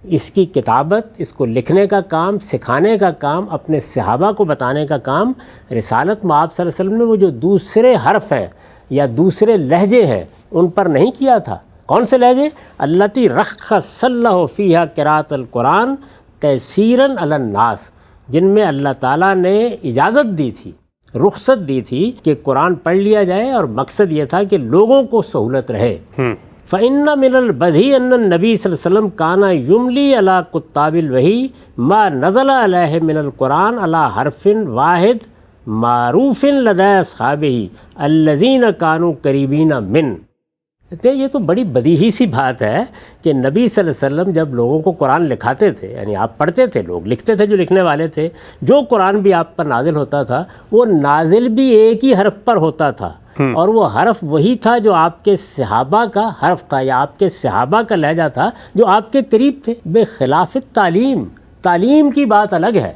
اس کی کتابت، اس کو لکھنے کا کام، سکھانے کا کام، اپنے صحابہ کو بتانے کا کام رسالت مآب صلی اللہ علیہ وسلم نے وہ جو دوسرے حرف ہیں یا دوسرے لہجے ہیں ان پر نہیں کیا تھا۔ کون سے لہجے؟ اللتی رخص اللہ فیہا قراءۃ القرآن تیسیراً علی الناس، جن میں اللہ تعالیٰ نے اجازت دی تھی، رخصت دی تھی کہ قرآن پڑھ لیا جائے، اور مقصد یہ تھا کہ لوگوں کو سہولت رہے۔ فَإِنَّ مِنَ الْبَدِيعِ أَنَّ النَّبِيَّ صلی اللہ علیہ وسلم كَانَ يُمْلِي عَلَى كُتَّابِ الْوَحْيِ مَا نَزَلَ عَلَيْهِ مِنَ الْقُرْآنِ عَلَى حَرْفٍ وَاحِدٍ معروف لدى اصحابہ الذین كانوا قریبین من۔ یہ تو بڑی بدیہی سی بات ہے کہ نبی صلی اللہ علیہ وسلم جب لوگوں کو قرآن لکھاتے تھے، یعنی آپ پڑھتے تھے، لوگ لکھتے تھے جو لکھنے والے تھے، جو قرآن بھی آپ پر نازل ہوتا تھا وہ نازل بھی ایک ہی حرف پر ہوتا تھا، اور وہ حرف وہی تھا جو آپ کے صحابہ کا حرف تھا یا آپ کے صحابہ کا لہجہ تھا جو آپ کے قریب تھے۔ بخلاف تعلیم، تعلیم کی بات الگ ہے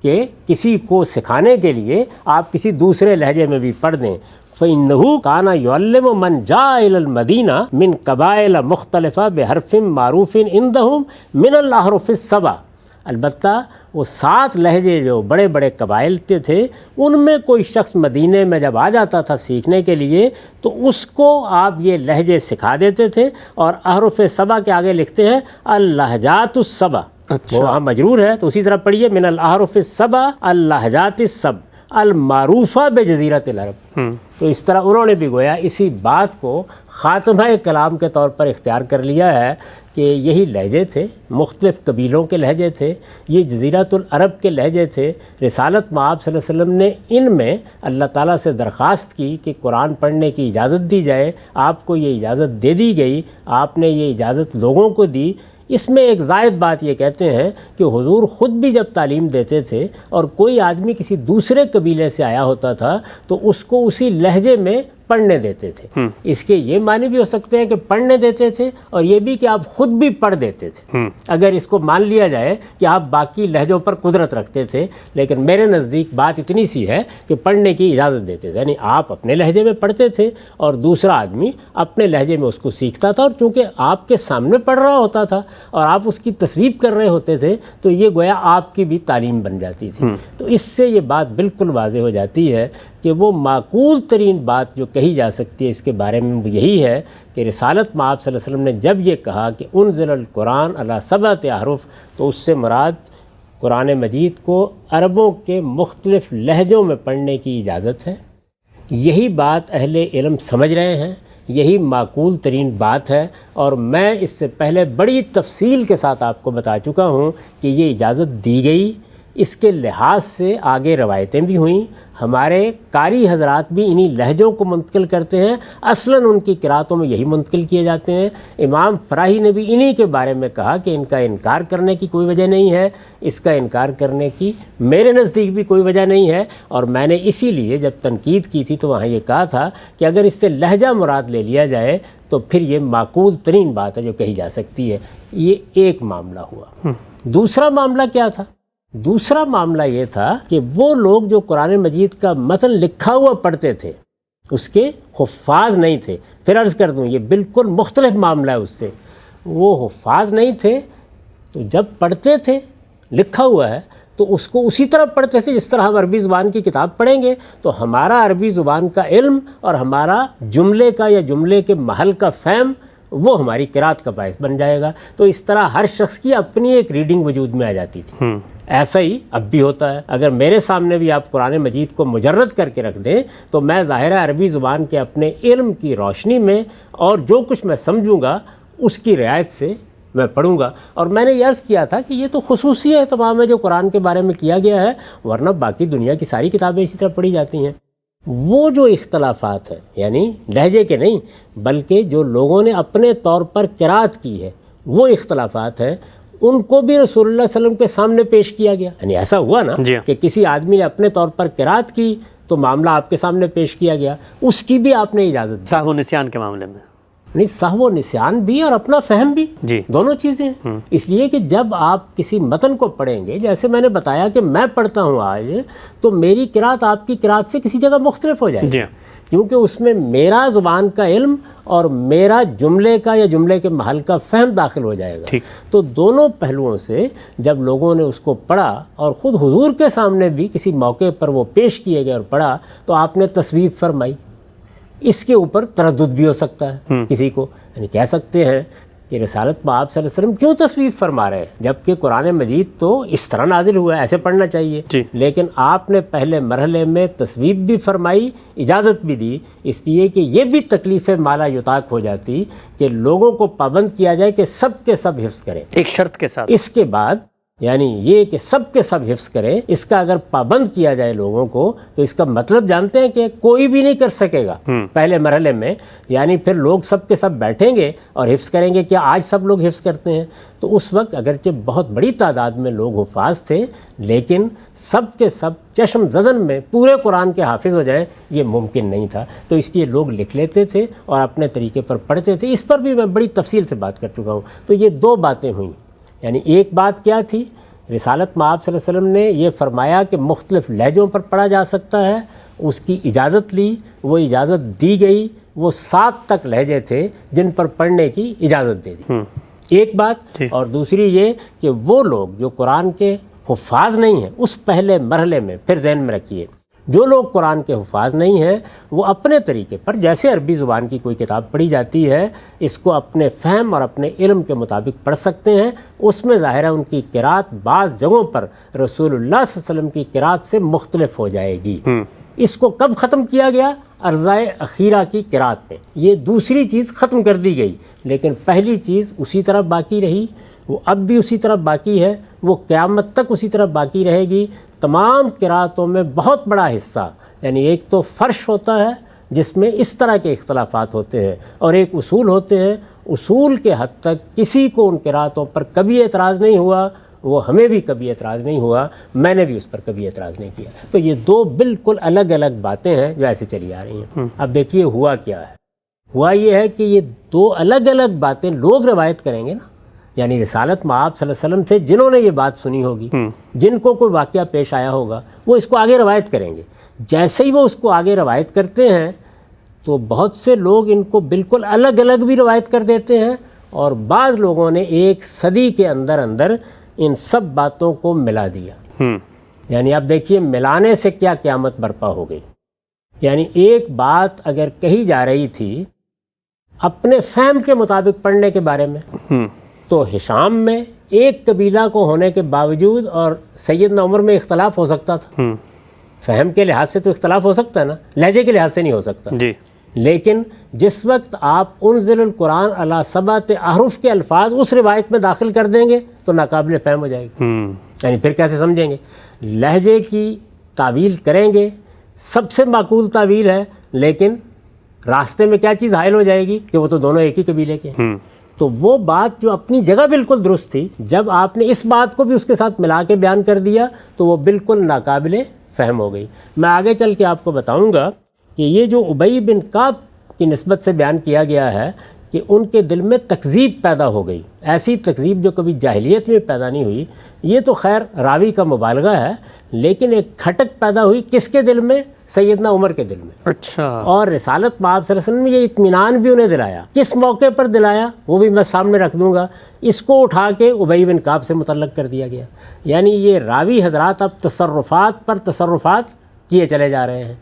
کہ کسی کو سکھانے کے لیے آپ کسی دوسرے لہجے میں بھی پڑھ دیں۔ فَإِنَّهُ كَانَ يُعَلِّمُ مَنْ جَاءَ إِلَى الْمَدِينَةِ مِنْ قَبَائِلَ مُخْتَلِفَةٍ بِحَرْفٍ مَعْرُوفٍ عِنْدَهُمْ مِنَ الْأَحْرُفِ السَّبْعِ۔ البتہ وہ 7 لہجے جو بڑے بڑے قبائل کے تھے، ان میں کوئی شخص مدینے میں جب آ جاتا تھا سیکھنے کے لیے تو اس کو آپ یہ لہجے سکھا دیتے تھے، اور احرف 7 کے آگے لکھتے ہیں اللہجات السبع۔ وہ وہاں مجرور ہے تو اسی طرح پڑھیے من الاحرف السبع اللہجات السبع المعروفہ بجزیرۃ العرب۔ تو اس طرح انہوں نے بھی گویا اسی بات کو خاتمہ کلام کے طور پر اختیار کر لیا ہے کہ یہی لہجے تھے، مختلف قبیلوں کے لہجے تھے، یہ جزیرۃ العرب کے لہجے تھے۔ رسالت میں آپ صلی اللہ علیہ وسلم نے ان میں اللہ تعالیٰ سے درخواست کی کہ قرآن پڑھنے کی اجازت دی جائے، آپ کو یہ اجازت دے دی گئی، آپ نے یہ اجازت لوگوں کو دی۔ اس میں ایک زائد بات یہ کہتے ہیں کہ حضور خود بھی جب تعلیم دیتے تھے اور کوئی آدمی کسی دوسرے قبیلے سے آیا ہوتا تھا تو اس کو اسی لہجے میں پڑھنے دیتے تھے۔ اس کے یہ معنی بھی ہو سکتے ہیں کہ پڑھنے دیتے تھے، اور یہ بھی کہ آپ خود بھی پڑھ دیتے تھے، اگر اس کو مان لیا جائے کہ آپ باقی لہجوں پر قدرت رکھتے تھے۔ لیکن میرے نزدیک بات اتنی سی ہے کہ پڑھنے کی اجازت دیتے تھے، یعنی آپ اپنے لہجے میں پڑھتے تھے اور دوسرا آدمی اپنے لہجے میں اس کو سیکھتا تھا، اور چونکہ آپ کے سامنے پڑھ رہا ہوتا تھا اور آپ اس کی تصویب کر رہے ہوتے تھے تو یہ گویا آپ کی بھی تعلیم بن جاتی تھی۔ تو اس سے یہ بات بالکل واضح ہو جاتی ہے کہ وہ معقول ترین بات جو کہی جا سکتی ہے اس کے بارے میں وہ یہی ہے کہ رسالت میں آپ صلی اللہ علیہ وسلم نے جب یہ کہا کہ انزل القرآن علی 7 احرف، تو اس سے مراد قرآن مجید کو عربوں کے مختلف لہجوں میں پڑھنے کی اجازت ہے۔ یہی بات اہل علم سمجھ رہے ہیں، یہی معقول ترین بات ہے، اور میں اس سے پہلے بڑی تفصیل کے ساتھ آپ کو بتا چکا ہوں کہ یہ اجازت دی گئی۔ اس کے لحاظ سے آگے روایتیں بھی ہوئیں، ہمارے قاری حضرات بھی انہی لہجوں کو منتقل کرتے ہیں، اصلاً ان کی قراتوں میں یہی منتقل کیے جاتے ہیں۔ امام فراہی نے بھی انہی کے بارے میں کہا کہ ان کا انکار کرنے کی کوئی وجہ نہیں ہے، اس کا انکار کرنے کی میرے نزدیک بھی کوئی وجہ نہیں ہے، اور میں نے اسی لیے جب تنقید کی تھی تو وہاں یہ کہا تھا کہ اگر اس سے لہجہ مراد لے لیا جائے تو پھر یہ معقول ترین بات ہے جو کہی جا سکتی ہے۔ یہ ایک معاملہ ہوا۔ دوسرا معاملہ کیا تھا؟ دوسرا معاملہ یہ تھا کہ وہ لوگ جو قرآن مجید کا متن لکھا ہوا پڑھتے تھے اس کے حفاظ نہیں تھے۔ پھر عرض کر دوں یہ بالکل مختلف معاملہ ہے اس سے۔ وہ حفاظ نہیں تھے تو جب پڑھتے تھے لکھا ہوا ہے تو اس کو اسی طرح پڑھتے تھے جس طرح ہم عربی زبان کی کتاب پڑھیں گے، تو ہمارا عربی زبان کا علم اور ہمارا جملے کا یا جملے کے محل کا فہم وہ ہماری قرات کا باعث بن جائے گا۔ تو اس طرح ہر شخص کی اپنی ایک ریڈنگ وجود میں آ جاتی تھی۔ ایسا ہی اب بھی ہوتا ہے۔ اگر میرے سامنے بھی آپ قرآن مجید کو مجرد کر کے رکھ دیں تو میں ظاہر عربی زبان کے اپنے علم کی روشنی میں اور جو کچھ میں سمجھوں گا اس کی رعایت سے میں پڑھوں گا۔ اور میں نے یہ عرض کیا تھا کہ یہ تو خصوصی اہتمام ہے جو قرآن کے بارے میں کیا گیا ہے، ورنہ باقی دنیا کی ساری کتابیں اسی طرح پڑھی جاتی ہیں۔ وہ جو اختلافات ہیں یعنی لہجے کے نہیں بلکہ جو لوگوں نے اپنے طور پر قرات کی ہے وہ اختلافات ہیں، ان کو بھی رسول اللہ صلی اللہ علیہ وسلم کے سامنے پیش کیا گیا۔ یعنی ایسا ہوا نا کہ کسی آدمی نے اپنے طور پر قرات کی تو معاملہ آپ کے سامنے پیش کیا گیا، اس کی بھی آپ نے اجازت دی۔ سہو و نسیان کے معاملے میں نہیں، سہو و نسیان بھی اور اپنا فہم بھی، دونوں چیزیں ہیں۔ اس لیے کہ جب آپ کسی متن کو پڑھیں گے، جیسے میں نے بتایا کہ میں پڑھتا ہوں آج، تو میری قرات آپ کی قرات سے کسی جگہ مختلف ہو جائے گی، کیونکہ اس میں میرا زبان کا علم اور میرا جملے کا یا جملے کے محل کا فہم داخل ہو جائے گا۔ تو دونوں پہلوؤں سے جب لوگوں نے اس کو پڑھا اور خود حضور کے سامنے بھی کسی موقع پر وہ پیش کیے گئے اور پڑھا تو آپ نے تصویب فرمائی۔ اس کے اوپر تردد بھی ہو سکتا ہے کسی کو، یعنی کہہ سکتے ہیں کہ رسالت میں آپ صلی اللہ علیہ وسلم کیوں تصویب فرما رہے ہیں جبکہ قرآن مجید تو اس طرح نازل ہوا ہے، ایسے پڑھنا چاہیے، لیکن آپ نے پہلے مرحلے میں تصویب بھی فرمائی، اجازت بھی دی، اس لیے کہ یہ بھی تکلیف مالا یطاق ہو جاتی کہ لوگوں کو پابند کیا جائے کہ سب کے سب حفظ کریں ایک شرط کے ساتھ۔ اس کے بعد یعنی یہ کہ سب کے سب حفظ کریں، اس کا اگر پابند کیا جائے لوگوں کو تو اس کا مطلب جانتے ہیں کہ کوئی بھی نہیں کر سکے گا پہلے مرحلے میں، یعنی پھر لوگ سب کے سب بیٹھیں گے اور حفظ کریں گے۔ کیا آج سب لوگ حفظ کرتے ہیں؟ تو اس وقت اگرچہ بہت بڑی تعداد میں لوگ حفاظ تھے لیکن سب کے سب چشم زدن میں پورے قرآن کے حافظ ہو جائیں یہ ممکن نہیں تھا، تو اس لیے لوگ لکھ لیتے تھے اور اپنے طریقے پر پڑھتے تھے۔ اس پر بھی میں بڑی تفصیل سے بات کر چکا ہوں۔ تو یہ دو باتیں ہوئیں، یعنی ایک بات کیا تھی رسالت میں آپ صلی اللہ علیہ وسلم نے یہ فرمایا کہ مختلف لہجوں پر پڑھا جا سکتا ہے، اس کی اجازت لی، وہ اجازت دی گئی، وہ 7 تک لہجے تھے جن پر پڑھنے کی اجازت دے دی، ایک بات۔ اور دوسری یہ کہ وہ لوگ جو قرآن کے حفاظ نہیں ہیں، اس پہلے مرحلے میں پھر ذہن میں رکھیے، جو لوگ قرآن کے حفاظ نہیں ہیں وہ اپنے طریقے پر، جیسے عربی زبان کی کوئی کتاب پڑھی جاتی ہے، اس کو اپنے فہم اور اپنے علم کے مطابق پڑھ سکتے ہیں۔ اس میں ظاہر ہے ان کی قرات بعض جگہوں پر رسول اللہ صلی اللہ علیہ وسلم کی قرات سے مختلف ہو جائے گی۔ اس کو کب ختم کیا گیا؟ ارضائے اخیرہ کی قرات میں یہ دوسری چیز ختم کر دی گئی، لیکن پہلی چیز اسی طرح باقی رہی، وہ اب بھی اسی طرح باقی ہے، وہ قیامت تک اسی طرح باقی رہے گی۔ تمام قراتوں میں بہت بڑا حصہ، یعنی ایک تو فرش ہوتا ہے جس میں اس طرح کے اختلافات ہوتے ہیں، اور ایک اصول ہوتے ہیں۔ اصول کے حد تک کسی کو ان قراتوں پر کبھی اعتراض نہیں ہوا، وہ ہمیں بھی کبھی اعتراض نہیں ہوا، میں نے بھی اس پر کبھی اعتراض نہیں کیا۔ تو یہ دو بالکل الگ الگ باتیں ہیں جو ایسے چلی آ رہی ہیں۔ اب دیکھیے ہوا کیا ہے، ہوا یہ ہے کہ یہ دو الگ الگ باتیں لوگ روایت کریں گے نا، یعنی رسالت مآب صلی اللہ علیہ وسلم سے جنہوں نے یہ بات سنی ہوگی، جن کو کوئی واقعہ پیش آیا ہوگا، وہ اس کو آگے روایت کریں گے۔ جیسے ہی وہ اس کو آگے روایت کرتے ہیں تو بہت سے لوگ ان کو بالکل الگ الگ بھی روایت کر دیتے ہیں، اور بعض لوگوں نے ایک صدی کے اندر اندر ان سب باتوں کو ملا دیا۔ یعنی اب دیکھیے ملانے سے کیا قیامت برپا ہو گئی۔ یعنی ایک بات اگر کہی جا رہی تھی اپنے فہم کے مطابق پڑھنے کے بارے میں، تو ہشام میں ایک قبیلہ کو ہونے کے باوجود اور سیدنا عمر میں اختلاف ہو سکتا تھا۔ فہم کے لحاظ سے تو اختلاف ہو سکتا ہے نا، لہجے کے لحاظ سے نہیں ہو سکتا۔ لیکن جس وقت آپ انزل القرآن علی 7 احرف کے الفاظ اس روایت میں داخل کر دیں گے تو ناقابل فہم ہو جائے گی۔ یعنی پھر کیسے سمجھیں گے؟ لہجے کی تعویل کریں گے، سب سے معقول تعویل ہے، لیکن راستے میں کیا چیز حائل ہو جائے گی کہ وہ تو دونوں ایک ہی قبیلے کے ہیں۔ تو وہ بات جو اپنی جگہ بالکل درست تھی، جب آپ نے اس بات کو بھی اس کے ساتھ ملا کے بیان کر دیا تو وہ بالکل ناقابل فہم ہو گئی۔ میں آگے چل کے آپ کو بتاؤں گا کہ یہ جو ابی بن کعب کی نسبت سے بیان کیا گیا ہے کہ ان کے دل میں تکذیب پیدا ہو گئی، ایسی تکذیب جو کبھی جاہلیت میں پیدا نہیں ہوئی، یہ تو خیر راوی کا مبالغہ ہے، لیکن ایک کھٹک پیدا ہوئی کس کے دل میں؟ سیدنا عمر کے دل میں۔ اچھا۔ اور رسالت مآب صلی اللہ علیہ وسلم نے یہ اطمینان بھی انہیں دلایا۔ کس موقع پر دلایا وہ بھی میں سامنے رکھ دوں گا۔ اس کو اٹھا کے ابی بن کعب سے متعلق کر دیا گیا۔ یعنی یہ راوی حضرات اب تصرفات پر تصرفات کیے چلے جا رہے ہیں۔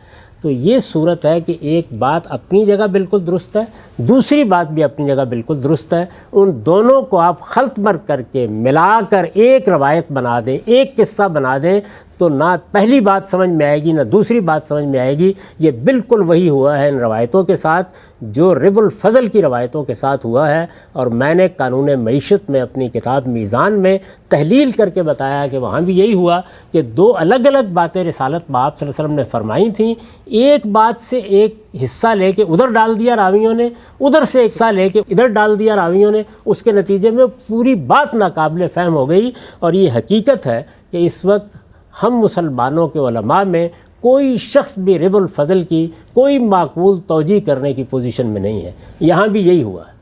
تو یہ صورت ہے کہ ایک بات اپنی جگہ بالکل درست ہے، دوسری بات بھی اپنی جگہ بالکل درست ہے، ان دونوں کو آپ خلط مرد کر کے ملا کر ایک روایت بنا دیں، ایک قصہ بنا دیں، تو نہ پہلی بات سمجھ میں آئے گی نہ دوسری بات سمجھ میں آئے گی۔ یہ بالکل وہی ہوا ہے ان روایتوں کے ساتھ جو رب الفضل کی روایتوں کے ساتھ ہوا ہے، اور میں نے قانون معیشت میں اپنی کتاب میزان میں تحلیل کر کے بتایا کہ وہاں بھی یہی ہوا کہ دو الگ الگ باتیں رسالت مآب صلی اللہ علیہ وسلم نے فرمائی تھیں، ایک بات سے ایک حصہ لے کے ادھر ڈال دیا راویوں نے، ادھر سے ایک حصہ لے کے ادھر ڈال دیا راویوں نے، اس کے نتیجے میں پوری بات ناقابل فہم ہو گئی۔ اور یہ حقیقت ہے کہ اس وقت ہم مسلمانوں کے علماء میں کوئی شخص بھی رب الفضل کی کوئی معقول توجیہ کرنے کی پوزیشن میں نہیں ہے۔ یہاں بھی یہی ہوا ہے،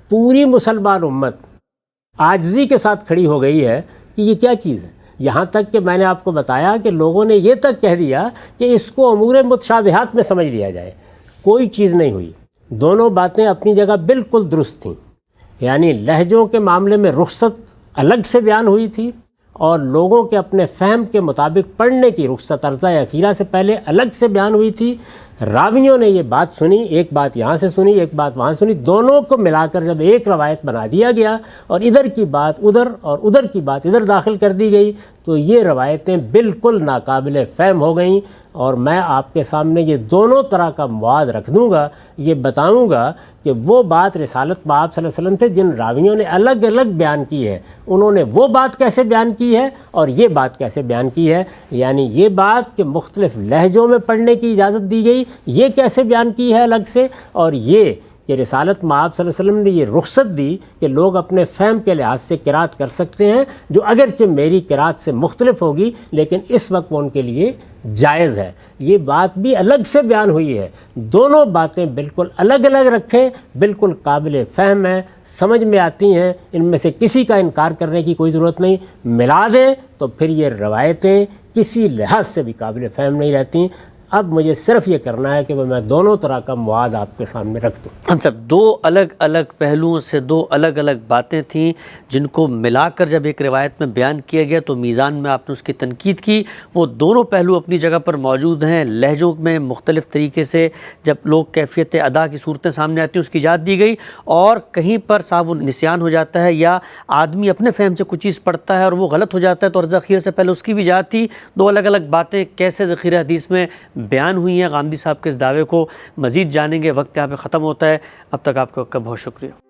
پوری مسلمان امت عاجزی کے ساتھ کھڑی ہو گئی ہے کہ یہ کیا چیز ہے، یہاں تک کہ میں نے آپ کو بتایا کہ لوگوں نے یہ تک کہہ دیا کہ اس کو امور متشابہات میں سمجھ لیا جائے۔ کوئی چیز نہیں ہوئی، دونوں باتیں اپنی جگہ بالکل درست تھیں۔ یعنی لہجوں کے معاملے میں رخصت الگ سے بیان ہوئی تھی، اور لوگوں کے اپنے فہم کے مطابق پڑھنے کی رخصت ارضائے اخیرہ سے پہلے الگ سے بیان ہوئی تھی۔ راویوں نے یہ بات سنی، ایک بات یہاں سے سنی، ایک بات وہاں سنی، دونوں کو ملا کر جب ایک روایت بنا دیا گیا اور ادھر کی بات ادھر اور ادھر کی بات ادھر داخل کر دی گئی، تو یہ روایتیں بالکل ناقابل فہم ہو گئیں۔ اور میں آپ کے سامنے یہ دونوں طرح کا مواد رکھ دوں گا، یہ بتاؤں گا کہ وہ بات رسالت مآب صلی اللہ علیہ وسلم تھے جن راویوں نے الگ الگ بیان کی ہے، انہوں نے وہ بات کیسے بیان کی ہے اور یہ بات کیسے بیان کی ہے۔ یعنی یہ بات کہ مختلف لہجوں میں پڑھنے کی اجازت دی گئی، یہ کیسے بیان کی ہے الگ سے، اور یہ کہ رسالت مآب صلی اللہ علیہ وسلم نے یہ رخصت دی کہ لوگ اپنے فہم کے لحاظ سے قرات کر سکتے ہیں، جو اگرچہ میری قرات سے مختلف ہوگی لیکن اس وقت وہ ان کے لیے جائز ہے۔ یہ بات بھی الگ سے بیان ہوئی ہے، دونوں باتیں بالکل الگ الگ رکھیں، بالکل قابل فہم ہیں، سمجھ میں آتی ہیں، ان میں سے کسی کا انکار کرنے کی کوئی ضرورت نہیں، ملا دیں تو پھر یہ روایتیں کسی لحاظ سے بھی قابل فہم نہیں رہتی۔ اب مجھے صرف یہ کرنا ہے کہ میں دونوں طرح کا مواد آپ کے سامنے رکھ دوں۔ ہم سب دو الگ الگ پہلوؤں سے دو الگ الگ باتیں تھیں جن کو ملا کر جب ایک روایت میں بیان کیا گیا تو میزان میں آپ نے اس کی تنقید کی۔ وہ دونوں پہلو اپنی جگہ پر موجود ہیں، لہجوں میں مختلف طریقے سے جب لوگ کیفیت ادا کی صورتیں سامنے آتی ہیں اس کی یاد دی گئی، اور کہیں پر صاحب وہ نسیان ہو جاتا ہے یا آدمی اپنے فہم سے کچھ چیز پڑھتا ہے اور وہ غلط ہو جاتا ہے تو ذخیرہ سے پہلے اس کی بھی یاد تھی۔ دو الگ الگ باتیں کیسے ذخیرہ حدیث میں بیان ہوئی ہیں، غامدی صاحب کے اس دعوے کو مزید جانیں گے۔ وقت یہاں پہ ختم ہوتا ہے، اب تک آپ کا بہت شکریہ۔